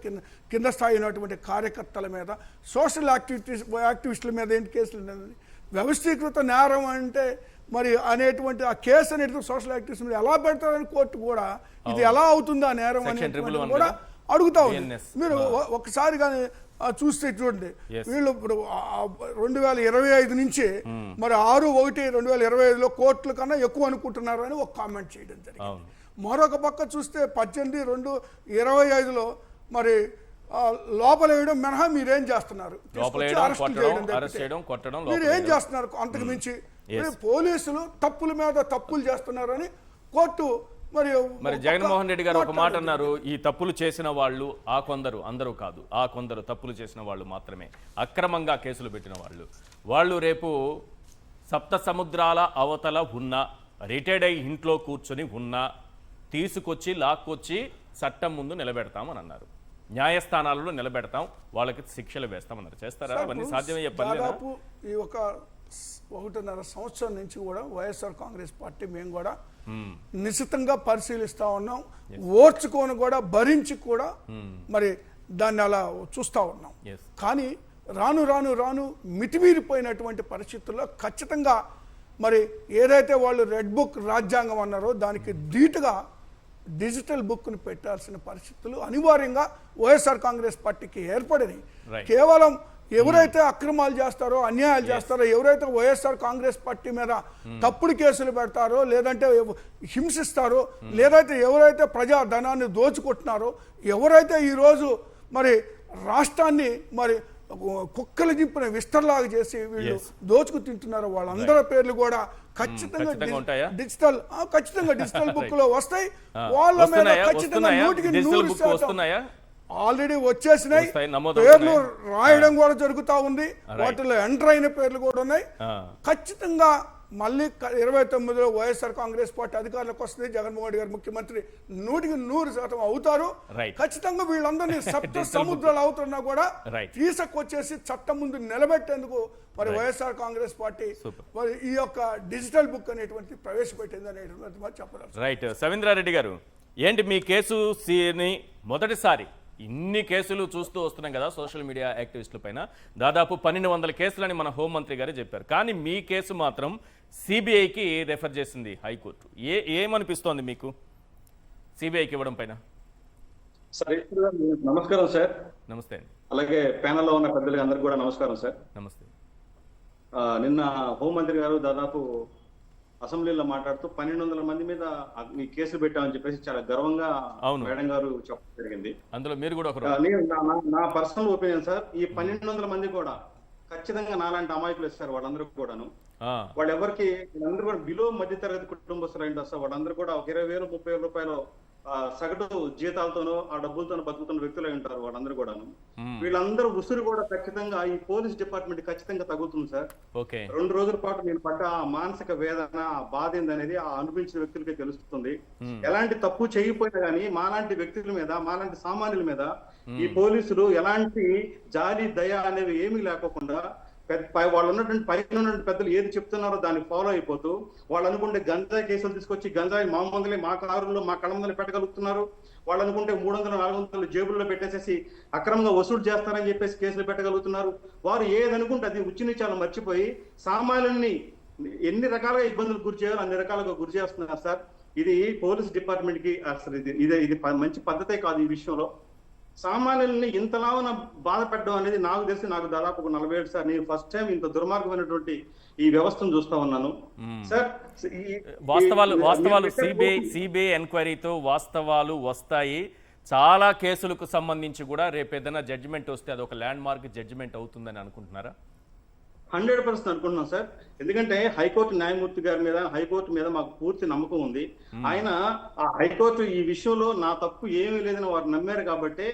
కింద స్థాయి ఉన్నటువంటి కార్యకర్తల మీద, సోషల్ యాక్టివిస్టుల మీద ఏంటి కేసులు ఉన్నాయి. వ్యవస్థీకృత నేరం అంటే మరి అనేటువంటి ఆ కేసు అనేటువంటి సోషల్ యాక్టివిస్ట్ మీద ఎలా పెడతారని కోర్టు కూడా ఇది ఎలా అవుతుందా నేరం అనేటువంటి కూడా అడుగుతా ఉంది. మీరు ఒకసారి కానీ చూస్తే చూడండి, వీళ్ళు ఇప్పుడు 2025 నుంచి మరి 6/1/2025లో కోర్టుల కన్నా ఎక్కువ అనుకుంటున్నారు అని ఒక కామెంట్ చేయడం జరిగింది. మరొక పక్క చూస్తే 18/2/25లో మరి లోపల వేయడం మినహా మీరేం చేస్తున్నారు, మీరు ఏం చేస్తున్నారు అంతకు మించి? పోలీసులు తప్పుల మీద తప్పులు చేస్తున్నారని కోర్టు మరి జగన్మోహన్ రెడ్డి గారు ఒక మాట అన్నారు, ఈ తప్పులు చేసిన వాళ్ళు ఆ కొందరు, అందరూ కాదు, ఆ కొందరు తప్పులు చేసిన వాళ్ళు మాత్రమే, అక్రమంగా కేసులు పెట్టిన వాళ్ళు రేపు సప్త సముద్రాల అవతల ఉన్నా, రిటైర్డ్ అయ్యి ఇంట్లో కూర్చొని ఉన్నా తీసుకొచ్చి లాక్కొచ్చి చట్టం ముందు నిలబెడతామని అన్నారు. న్యాయస్థానాలలో నిలబెడతాం, వాళ్ళకి శిక్షలు వేస్తామన్నారు. చేస్తారా? అవన్నీ సాధ్యమయ్యే పని. దాదాపు ఈ ఒక 1.5 సంవత్సరం నుంచి కూడా వైఎస్ఆర్ కాంగ్రెస్ పార్టీ మేము కూడా నిశ్చితంగా పరిశీలిస్తా ఉన్నాం, ఓర్చుకొని కూడా భరించి కూడా మరి దాన్ని అలా చూస్తూ ఉన్నాం. కానీ రాను రాను రాను మితిమీరిపోయినటువంటి పరిస్థితుల్లో ఖచ్చితంగా మరి ఏదైతే వాళ్ళు రెడ్ బుక్ రాజ్యాంగం అన్నారో దానికి ధీటుగా డిజిటల్ బుక్ను పెట్టాల్సిన పరిస్థితులు అనివార్యంగా వైఎస్ఆర్ కాంగ్రెస్ పార్టీకి ఏర్పడినాయి. కేవలం ఎవరైతే అక్రమాలు చేస్తారో, అన్యాయాలు చేస్తారో, ఎవరైతే వైఎస్ఆర్ కాంగ్రెస్ పార్టీ మీద తప్పుడు కేసులు పెడతారో, లేదంటే హింసిస్తారో, లేదైతే ఎవరైతే ప్రజా ధనాన్ని దోచుకుంటున్నారో, ఎవరైతే ఈరోజు మరి రాష్ట్రాన్ని మరి కుక్కలు చింపిన విస్తరలాగా చేసి వీళ్ళు దోచుకు తింటున్నారో వాళ్ళందరి పేర్లు కూడా ఖచ్చితంగా డిజిటల్ బుక్ లో వస్తాయి. వాళ్ళ మీద ఖచ్చితంగా 100% ఆల్రెడీ వచ్చేసినాయి. పేర్లు రాయడం కూడా జరుగుతూ ఉంది, వాటిలో ఎంటర్ అయిన పేర్లు కూడా ఉన్నాయి. ఖచ్చితంగా మళ్ళీ 29లో వైఎస్ఆర్ కాంగ్రెస్ పార్టీ అధికారులకు వస్తుంది, జగన్మోహన్ రెడ్డి గారు ముఖ్యమంత్రి 100% అవుతారు. ఖచ్చితంగా వీళ్ళందరినీ సప్త సముద్రాలు అవుతున్నా కూడా తీసుకొచ్చేసి చట్టం ముందు నిలబెట్టేందుకు మరి వైఎస్ఆర్ కాంగ్రెస్ పార్టీ మరి ఈ యొక్క డిజిటల్ బుక్ అనేటువంటి ప్రవేశపెట్టింది అనేటువంటి చెప్పారు. రైట్. సవీంద్రారెడ్డి గారు, ఏంటి మీ కేసుని మొదటిసారి ఇన్ని కేసులు చూస్తూ వస్తున్నాం కదా సోషల్ మీడియా యాక్టివిస్టుల పైన, దాదాపు 1200 కేసులని మన హోంమంత్రి గారే చెప్పారు. కానీ మీ కేసు మాత్రం సిబిఐకి రెఫర్ చేసింది హైకోర్టు. ఏమనిపిస్తోంది మీకు సిబిఐకి ఇవ్వడం పైన? నమస్కారం సార్. నమస్తే అండి. అలాగే ప్యానల్లో ఉన్న పెద్దలకి అందరికీ కూడా నమస్కారం సార్. నమస్తే. నిన్న హోంమంత్రి గారు దాదాపు అసెంబ్లీలో మాట్లాడుతూ 1200 మంది మీద మీ కేసులు పెట్టామని చెప్పేసి చాలా గర్వంగా మేడం గారు చెప్పడం జరిగింది. అందులో మీరు కూడా నా పర్సనల్ ఒపీనియన్ సార్, ఈ 1200 మంది కూడా ఖచ్చితంగా నాలాంటి అమాయకులు ఇస్తారు. వాళ్ళందరూ కూడాను వాళ్ళెవరికి అందరూ కూడా బిలో మధ్యతరగతి కుటుంబస్తులు అయింది సార్. వాళ్ళందరూ కూడా ఒక 20,000 30,000 రూపాయలు సగటు జీతాలతోనో ఆ డబ్బులతోనో బతుకుతున్న వ్యక్తులు ఉంటారు వాళ్ళందరూ కూడాను. వీళ్ళందరూ ఉసురు కూడా ఖచ్చితంగా ఈ పోలీస్ డిపార్ట్మెంట్ ఖచ్చితంగా తగ్గుతుంది సార్. 2 రోజుల పాటు నేను పడ్డ ఆ మానసిక వేదన, ఆ బాధ ఏందనేది ఆ అనిపించిన వ్యక్తులకే తెలుస్తుంది. ఎలాంటి తప్పు చేయకపోయినా కానీ మాలాంటి వ్యక్తుల మీద, మాలాంటి సామాన్యుల మీద ఈ పోలీసులు ఎలాంటి జాలి, దయ అనేవి ఏమీ లేకోకుండా వాళ్ళు ఉన్నటువంటి పైన ఉన్నటువంటి పెద్దలు ఏది చెప్తున్నారో దాన్ని ఫాలో అయిపోతూ వాళ్ళు అనుకుంటే గంజాయి కేసులు తీసుకొచ్చి గంజాయి మా కారుల్లో మా కళ్ళ ముందర పెట్టగలుగుతున్నారు. వాళ్ళు అనుకుంటే 300-400 జేబుల్లో పెట్టేసేసి అక్రమంగా వసూలు చేస్తారని చెప్పేసి కేసులు పెట్టగలుగుతున్నారు. వారు ఏదనుకుంటే అది ఉచ్చినీచాలు మర్చిపోయి సామాన్యుల్ని ఎన్ని రకాలుగా ఇబ్బందులు గురి చేయాలో అన్ని రకాలుగా గురి చేస్తున్నారు సార్. ఇది పోలీస్ డిపార్ట్మెంట్ కి అసలు ఇది మంచి పద్ధతే కాదు. ఈ విషయంలో సామాన్యుల్ని ఇంతలా బాధ పెట్టడం అనేది నాకు తెలిసి నాకు దాదాపు 47 సార్ నేను ఫస్ట్ టైం ఇంత దుర్మార్గమైనటువంటి ఈ వ్యవస్థను చూస్తా ఉన్నాను సార్. వాస్తవాలు సిబిఐ ఎంక్వైరీతో వాస్తవాలు వస్తాయి. చాలా కేసులకు సంబంధించి కూడా రేపు ఏదైనా జడ్జిమెంట్ వస్తే అది ఒక ల్యాండ్ మార్క్ జడ్జిమెంట్ అవుతుందని అనుకుంటున్నారా? 100% అనుకుంటున్నాం సార్. ఎందుకంటే హైకోర్టు న్యాయమూర్తి గారి మీద, హైకోర్టు మీద మాకు పూర్తి నమ్మకం ఉంది. ఆయన ఆ హైకోర్టు ఈ విషయంలో నా తప్పు ఏమీ లేదని వారు నమ్మారు కాబట్టి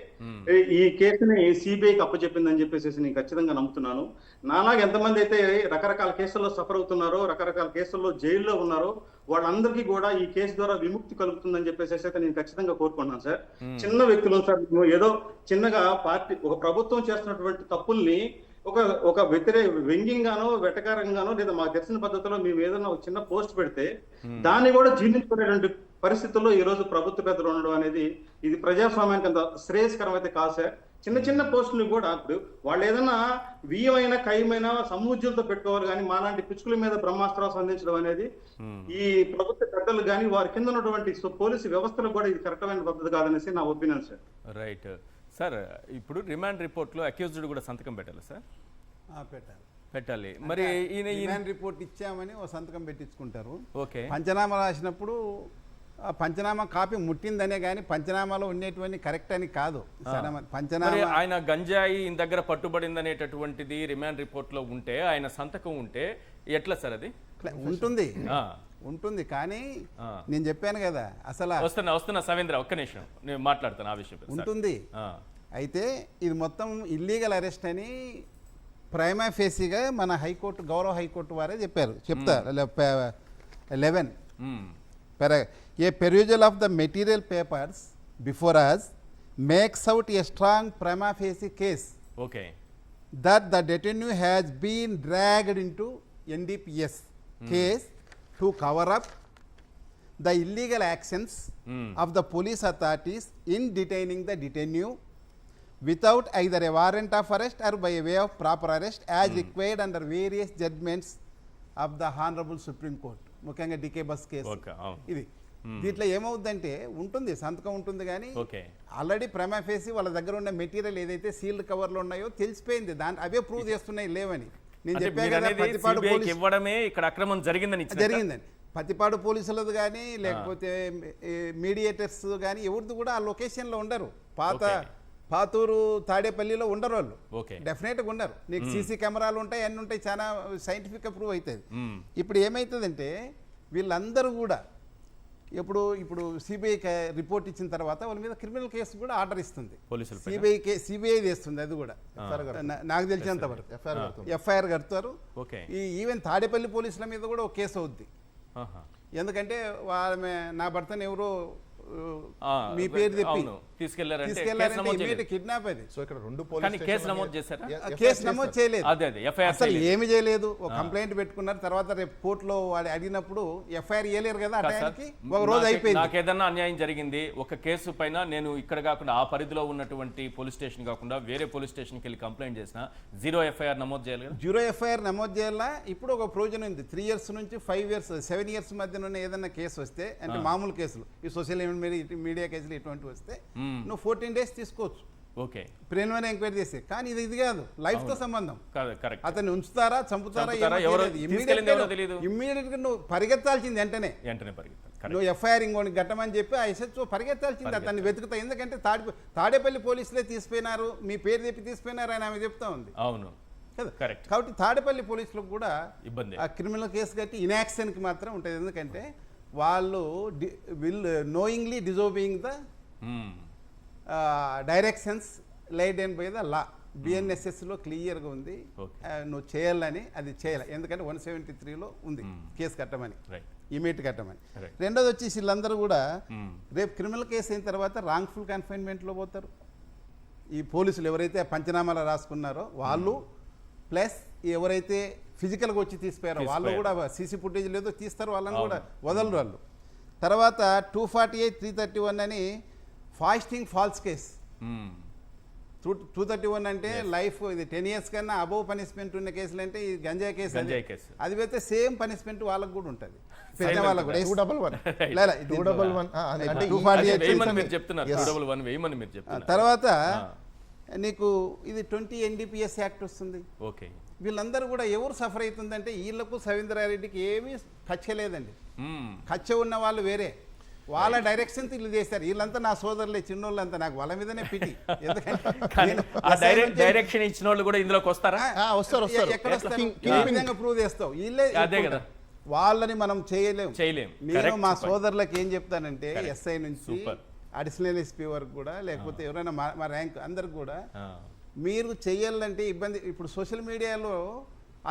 ఈ కేసుని సిబిఐకి అప్పచెప్పిందని చెప్పేసి నేను ఖచ్చితంగా నమ్ముతున్నాను. నాలాగా ఎంతమంది అయితే రకరకాల కేసుల్లో సఫర్ అవుతున్నారో, రకరకాల కేసుల్లో జైల్లో ఉన్నారో వాళ్ళందరికీ కూడా ఈ కేసు ద్వారా విముక్తి కలుగుతుందని చెప్పేసి అయితే నేను ఖచ్చితంగా కోరుకుంటున్నాను సార్. చిన్న వ్యక్తులు సార్, ఏదో చిన్నగా పార్టీ ఒక ప్రభుత్వం చేస్తున్నటువంటి తప్పుల్ని ఒక ఒక వ్యంగ్యంగానో వెటకారంగానో లేదా మాకు తెలిసిన పద్ధతిలో మేము ఏదైనా ఒక చిన్న పోస్ట్ పెడితే దాన్ని కూడా జీర్ణించుకునేటువంటి పరిస్థితుల్లో ఈ రోజు ప్రభుత్వ పెద్దలు ఉండడం అనేది ఇది ప్రజాస్వామ్యానికి అంత శ్రేయస్కరం అయితే కాదు సార్. చిన్న చిన్న పోస్టులు కూడా ఇప్పుడు వాళ్ళు ఏదైనా వీయమైన ఖైమైన సమూజ్యులతో పెట్టుకోవాలి, కానీ మాలాంటి పిచ్చుకుల మీద బ్రహ్మాస్త్రాలు సంధించడం అనేది ఈ ప్రభుత్వ పెద్దలు కానీ వారి కింద ఉన్నటువంటి పోలీసు వ్యవస్థలకు కూడా ఇది కరెక్టమైన పద్ధతి కాదనేసి నా ఒపీనియన్ సార్. రైట్ సార్, ఇప్పుడు రిమాండ్ రిపోర్ట్లో అక్యూజ్డ్ కూడా సంతకం పెట్టాలి సార్? పెట్టాలి. మరి రిమాండ్ రిపోర్ట్ ఇచ్చామని ఓ సంతకం పెట్టించుకుంటారు. ఓకే, పంచనామా రాసినప్పుడు ఆ పంచనామా కాపీ ముట్టిందనే కానీ పంచనామాలో ఉండేటువంటి కరెక్ట్ అని కాదు. మరి పంచనామా ఆయన గంజాయి ఈయన దగ్గర పట్టుబడింది అనేటటువంటిది రిమాండ్ రిపోర్ట్లో ఉంటే, ఆయన సంతకం ఉంటే ఎట్లా సార్ అది? ఉంటుంది ఆ, ఉంటుంది కానీ నేను చెప్పాను కదా అసలు వస్తున్నా సవేంద్ర, ఒక్క నిమిషం నేను మాట్లాడతాను ఆ విషయం. ఉంటుంది. అయితే ఇది మొత్తం ఇల్లీగల్ అరెస్ట్ అని ప్రైమా ఫేసీగా మన హైకోర్టు, గౌరవ హైకోర్టు వారే చెప్తా 11 a perusal of the material papers before us makes out a strong prima facie case okay that the detainee has been dragged into NDPS case to cover up the illegal actions of the police authorities in detaining the detainee without either a warrant of arrest or by way of proper arrest as required under various judgments of the Honorable Supreme Court. ముఖ్యంగా decay bus case ఇది. దీంట్లో ఏమవుద్దంటే ఉంటుంది, సంతకం ఉంటుంది కానీ already prima facie వాళ్ళ దగ్గర ఉన్న మెటీరియల్ ఏదైతే సీల్డ్ కవర్లు ఉన్నాయో తెలిసిపోయింది, దాని అవే ప్రూవ్ చేస్తున్నాయి లేవని. నేను చెప్పాను కదా పత్తిపాడు జరిగిందని. పత్తిపాడు పోలీసులది కానీ లేకపోతే మీడియేటర్స్ కానీ ఎవరిది కూడా ఆ లొకేషన్లో ఉండరు. పాతూరు తాడేపల్లిలో ఉండరు వాళ్ళు, డెఫినెట్గా ఉండరు. నీకు సీసీ కెమెరాలు ఉంటాయి, అన్నీ ఉంటాయి, చాలా సైంటిఫిక్గా ప్రూవ్ అవుతుంది. ఇప్పుడు ఏమవుతుందంటే వీళ్ళందరూ కూడా ఇప్పుడు సిబిఐ రిపోర్ట్ ఇచ్చిన తర్వాత వాళ్ళ మీద క్రిమినల్ కేసు కూడా ఆర్డర్ ఇస్తుంది సిబిఐ చేస్తుంది. అది కూడా నాకు తెలిసినంత వరకు ఎఫ్ఐఆర్ కడతారు. ఈవెన్ తాడేపల్లి పోలీసుల మీద కూడా ఒక కేసు అవుద్ది. ఎందుకంటే నా భర్తను ఎవరో మీ పేరు చెప్పి తీసుకెళ్లారంటే కిడ్నాప్ అది. సో ఇక్కడ రెండు కేసు నమోదు చేయలేదు, అసలు ఏమి చేయలేదు. ఒక కంప్లైంట్ పెట్టుకున్నారు, తర్వాత రేపు కోర్టులో వాడు అడిగినప్పుడు ఎఫ్ఐఆర్ చేయలేరు కదా. ఒక రోజు అయిపోయింది. నాకు ఏదన్నా అన్యాయం జరిగింది ఒక కేసు పైన, నేను ఇక్కడ కాకుండా ఆ పరిధిలో ఉన్నటువంటి పోలీస్ స్టేషన్ కాకుండా వేరే పోలీస్ స్టేషన్కి వెళ్ళి కంప్లైంట్ చేసిన జీరో ఎఫ్ఐఆర్ నమోదు చేయాలి. జీరో ఎఫ్ఐఆర్ నమోదు చేయాలా? ఇప్పుడు ఒక ప్రొవిజన్ ఉంది, 3 years నుంచి 5 years 7 years మధ్యన ఉన్న ఏదైనా కేసు వస్తే, అంటే మామూలు కేసులు ఈ సోషల్ మీడియా కేసులు ఇటువంటి వస్తే నువ్వు 14 days తీసుకోవచ్చు. ఓకే, ప్రిలిమినరీ ఎంక్వైరీ చేస్తే. కానీ ఇది కాదు, లైఫ్ తో సంబంధం. అతన్ని ఉంచుతారా, చంపుతారా, ఇమ్మీడియట్ గా నువ్వు పరిగెత్తాల్సింది వెంటనే నువ్వు ఎఫ్ఐఆర్ ఇంకోటి గట్టమని చెప్పి ఆ ఎస్హెచ్ఓ పరిగెత్తాల్సింది, అతన్ని వెతుకుతా. ఎందుకంటే తాడేపల్లి పోలీసులే తీసిపోయినారు, మీ పేరు చెప్పి తీసిపోయినారు అని ఆమె చెప్తా ఉంది. అవును కదా. కాబట్టి తాడేపల్లి పోలీసులకు కూడా ఇబ్బంది, ఆ క్రిమినల్ కేసు కట్టి ఇన్యాక్షన్కి మాత్రం ఉంటుంది. ఎందుకంటే వాళ్ళు knowingly disobeying the directions laid and by the law. బిఎన్ఎస్ఎస్లో క్లియర్గా ఉంది నువ్వు చేయాలని, అది చేయాలి. ఎందుకంటే 173లో ఉంది కేసు కట్టమని, ఇమీడియట్ కట్టమని. రెండోది వచ్చేసి వీళ్ళందరూ కూడా రేపు క్రిమినల్ కేసు అయిన తర్వాత రాంగ్ఫుల్ కన్ఫైన్మెంట్లో పోతారు. ఈ పోలీసులు ఎవరైతే పంచనామాలు రాసుకున్నారో వాళ్ళు, ప్లస్ ఎవరైతే ఫిజికల్గా వచ్చి తీసిపోయారో వాళ్ళు కూడా, సీసీ ఫుటేజ్ లేదో తీస్తారు, వాళ్ళని కూడా వదలరు వాళ్ళు. తర్వాత 248, 331 అని ఫాస్టింగ్ ఫాల్స్ కేసు. 231 అంటే లైఫ్, ఇది 10 years కన్నా అబోవ్ పనిష్మెంట్ ఉన్న కేసులు. అంటే ఈ గంజాయి కేసు అది అయితే సేమ్ పనిష్మెంట్ వాళ్ళకు కూడా ఉంటుంది, పెద్ద వాళ్ళకు కూడా. 211 తర్వాత నీకు ఇది 20 NDPS యాక్ట్ వస్తుంది. ఓకే, వీళ్ళందరూ కూడా ఎవరు సఫర్ అవుతుందంటే వీళ్ళకు సవీంద్రారెడ్డికి ఏమీ ఖర్చు లేదండి. ఖర్చు ఉన్న వాళ్ళు వేరే, వాళ్ళ డైరెక్షన్ వీళ్ళు చేస్తారు. వీళ్ళంతా నా సోదరులే, చిన్నోళ్ళంతా. నాకు వాళ్ళ మీదనే పిటి. డైరెక్షన్ ఇచ్చిన వాళ్ళు కూడా ఇందులోకి వస్తారా? ఎక్కడ వస్తారు? ఏ విధంగా ప్రూవ్ చేస్తావు? వీళ్ళే వాళ్ళని మనం చేయలేము. నేను మా సోదరులకు ఏం చెప్తానంటే, ఎస్ఐ నుంచి అడిషనల్ ఎస్పీ వరకు కూడా, లేకపోతే ఎవరైనా మా ర్యాంక్ అందరికి కూడా, మీరు చెయ్యాలంటే ఇబ్బంది. ఇప్పుడు సోషల్ మీడియాలో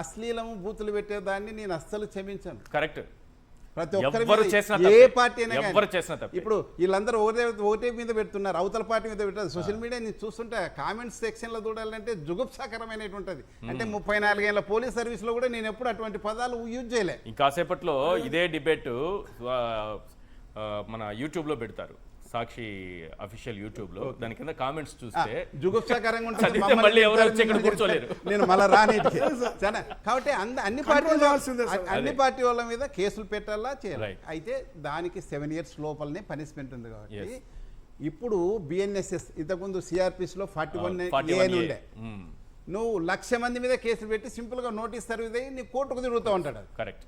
అశ్లీలము బూతులు పెట్టేదాన్ని నేను అస్సలు క్షమించాను. కరెక్ట్. ప్రతి ఒక్కరి ఎవ్వరు మీద చేసిన ఏ తప్పే. పార్టీ అయినా కానీ. ఎవ్వరు చేసిన తప్పే. ఇప్పుడు వీళ్ళందరూ ఒకటే మీద పెడుతున్నారు, అవతల పార్టీ మీద పెట్టారు. సోషల్ మీడియా నేను చూస్తుంటే కామెంట్స్ సెక్షన్లో చూడాలంటే జుగుప్సాకరమైనటువంటి, అంటే 34 ఏళ్ళ పోలీస్ సర్వీస్లో కూడా నేను ఎప్పుడు అటువంటి పదాలు యూజ్ చేయలే. ఇంకాసేపట్లో ఇదే డిబేట్ మన యూట్యూబ్లో పెడతారు, సాక్షి అఫీషియల్ యూట్యూబ్ లో. దాని కింద కామెంట్స్ చూస్తే జుగుప్సాకరంగా ఉంటుంది. చదివితే మమ్మల్ని మళ్ళీ ఎవరు వచ్చి ఇక్కడ కూర్చోలేరు. నేను మళ్ళీ రానిటికి చాలా. కాబట్టి అన్ని Control చేయాల్సిందే సార్. అన్ని పార్టీ వాళ్ళ మీద కేసులు పెట్టాలా చేయాలి. Right. అయితే దానికి 7 years లోపలనే పనిష్మెంట్ ఉంది కాబట్టి Yes. ఇప్పుడు బిఎన్ఎస్ఎస్ ఇంతకుముందు సిఆర్పిస్లో 41A 41A. ఉండే. నువ్వు 1,00,000 మంది మీద కేసులు పెట్టి సింపుల్ గా నోటీస్ సర్వీస్ అయ్యి నీ కోర్టుకు తిరుగుతూ ఉంటాడు అది. కరెక్ట్.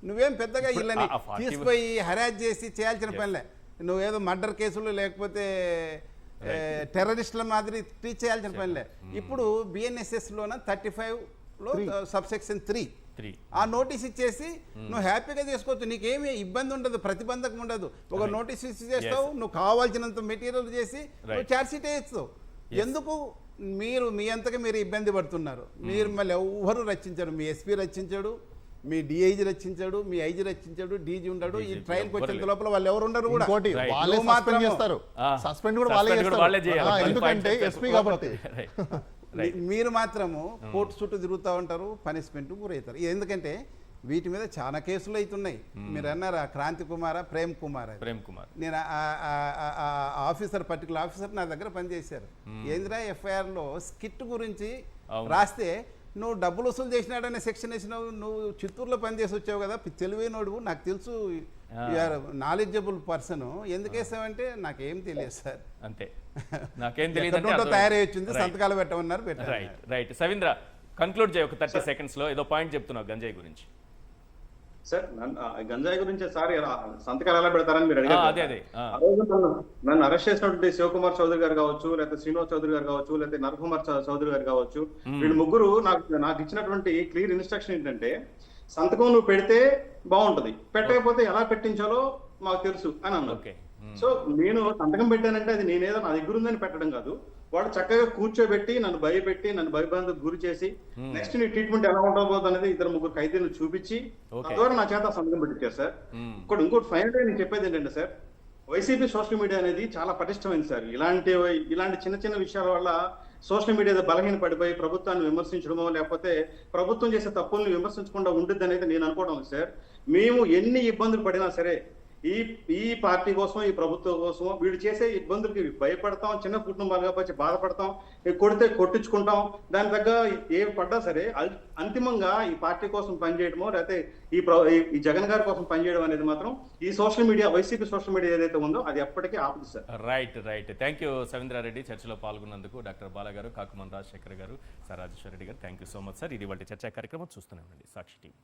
నువ్వేం పెద్దగా ఇప్పుడు వీళ్ళని ఆ 41 తీసుకుపోయి హరాజ్ చేసి చేయాల్సిన పనిలే. నువ్వేదో మర్డర్ కేసులు లేకపోతే టెర్రరిస్టుల మాదిరి ట్రీట్ చేయాల్సిన పనిలే. ఇప్పుడు బిఎన్ఎస్ఎస్ లోన 35లో సబ్సెక్షన్ 3 ఆ నోటీస్ ఇచ్చేసి నువ్వు హ్యాపీగా చేసుకోవచ్చు, నీకేమీ ఇబ్బంది ఉండదు, ప్రతిబంధకం ఉండదు. ఒక నోటీస్ ఇచ్చి చేస్తావు, నువ్వు కావాల్సినంత మెటీరియల్ చేసి నువ్వు ఛార్జ్ షీట్ వేస్తావు. ఎందుకు మీ అంతగా మీరు ఇబ్బంది పడుతున్నారు? మీరు మళ్ళీ ఎవరు రచించారు? మీ ఎస్పీ రచించాడు, మీ డిఐజీ రచించాడు, మీ ఐజీ రచించాడు, డీజీ ఉండడు. ఈ ట్రయల్కి వచ్చేంత లోపల వాళ్ళు ఎవరు ఉండరు కూడా. ఇంకోటి Right. వాళ్ళే నువ్వు సస్పెండ్ మాత్రము- చేస్తారు, సస్పెండ్ కూడా Suspend వాళ్ళే కూడా వాళ్ళే చేస్తారు. చేయాలి. ఎందుకంటే ఎస్పీ కాబట్టి. మీరు మాత్రము కోర్టు చుట్టూ తిరుగుతూ ఉంటారు, పనిష్మెంట్ గురవుతారు. ఎందుకంటే వీటి మీద చాలా కేసులు అవుతున్నాయి. మీరు అన్నారా క్రాంతి కుమారా, ప్రేమ్ కుమార్ అది. ప్రేమ్ కుమార్. నేను ఆఫీసర్, పర్టికులర్ ఆఫీసర్ నా దగ్గర పనిచేశారు. ఏంద్రా ఎఫ్ఐఆర్లో స్కిట్ గురించి అవును. రాస్తే నువ్వు డబ్బులు వసూలు చేసినాడనే సెక్షన్ వేసినావు. నువ్వు చిత్తూరులో పనిచేసి వచ్చావు కదా, తెలివైనోడు, నాకు తెలుసు, యూఆర్ నాలెడ్జబుల్ పర్సన్, ఎందుకు వేసావంటే నాకేం తెలియదు సార్, అంతే, నాకేం తెలియదు. తయారై వచ్చింది, సంతకాలు పెట్టమన్నారు, పెట్టారు. Right right. సవీంద్ర, కన్క్లూడ్ చేయ ఒక 30 seconds లో. ఏదో పాయింట్ చెప్తున్నావు గంజాయి గురించి. సార్ గంజాయి గురించి సార్ సంతకాలు ఎలా పెడతారని మీరు అడిగారు అదే కదా. ఆ రోజు నన్ను అరెస్ట్ చేసినటువంటి శివకుమార్ చౌదరి గారు కావచ్చు, లేకపోతే శ్రీనివాస్ చౌదరి గారు కావచ్చు, లేకపోతే నరకుమార్ చౌదరి గారు కావచ్చు, వీళ్ళు ముగ్గురు నాకు ఇచ్చినటువంటి క్లియర్ ఇన్స్ట్రక్షన్ ఏంటంటే, సంతకం నువ్వు పెడితే బాగుంటది, పెట్టకపోతే ఎలా పెట్టించాలో మాకు తెలుసు అని అన్నారు. ఓకే. సో నేను సంతకం పెట్టానంటే అది నేనేదో నా దగ్గర ఉందని పెట్టడం కాదు. వాళ్ళు చక్కగా కూర్చోబెట్టి నన్ను భయపెట్టి, నన్ను భయభ్రాంతికి గురి చేసి, నెక్స్ట్ నీ ట్రీట్మెంట్ ఎలా ఉండబోతుంది అనేది 2-3 ఖైదీలను చూపించి తద్వారా నా చేత సంతకం పెట్టించారు సార్. ఇంకోటి ఫైనల్ గా నేను చెప్పేది ఏంటంటే సార్, వైసీపీ సోషల్ మీడియా అనేది చాలా పటిష్టమైంది సార్. ఇలాంటి చిన్న చిన్న విషయాల వల్ల సోషల్ మీడియా బలహీన పడిపోయి ప్రభుత్వాన్ని విమర్శించడమో, లేకపోతే ప్రభుత్వం చేసే తప్పుల్ని విమర్శించకుండా ఉంటుంది అనేది నేను అనుకోవడం సార్. మేము ఎన్ని ఇబ్బందులు పడినా సరే ఈ పార్టీ కోసం, ఈ ప్రభుత్వం కోసం వీళ్ళు చేసే ఇబ్బందులకి భయపడతాం, చిన్న కుటుంబాలు కాబట్టి బాధపడతాం, కొడితే కొట్టించుకుంటాం, దాని తగ్గ ఏం పడ్డా సరే అంతిమంగా ఈ పార్టీ కోసం పనిచేయడమో, లేకపోతే ఈ జగన్ గారి కోసం పనిచేయడం అనేది మాత్రం ఈ social media, YCP social media ఏదైతే ఉందో అది ఎప్పటికీ ఆపదు sir. Right right. Thank you Savindra Reddy, చర్చలో పాల్గొన్నందుకు. డాక్టర్ బాలా గారు, కాకుమన్ రాజశేఖర్ గారు, సార్ రాజేశ్వర రెడ్డి గారు, thank you so much sir. ఇది వాటి చర్చా కార్యక్రమం. చూస్తూనే ఉండండి సాక్షి టీవీ.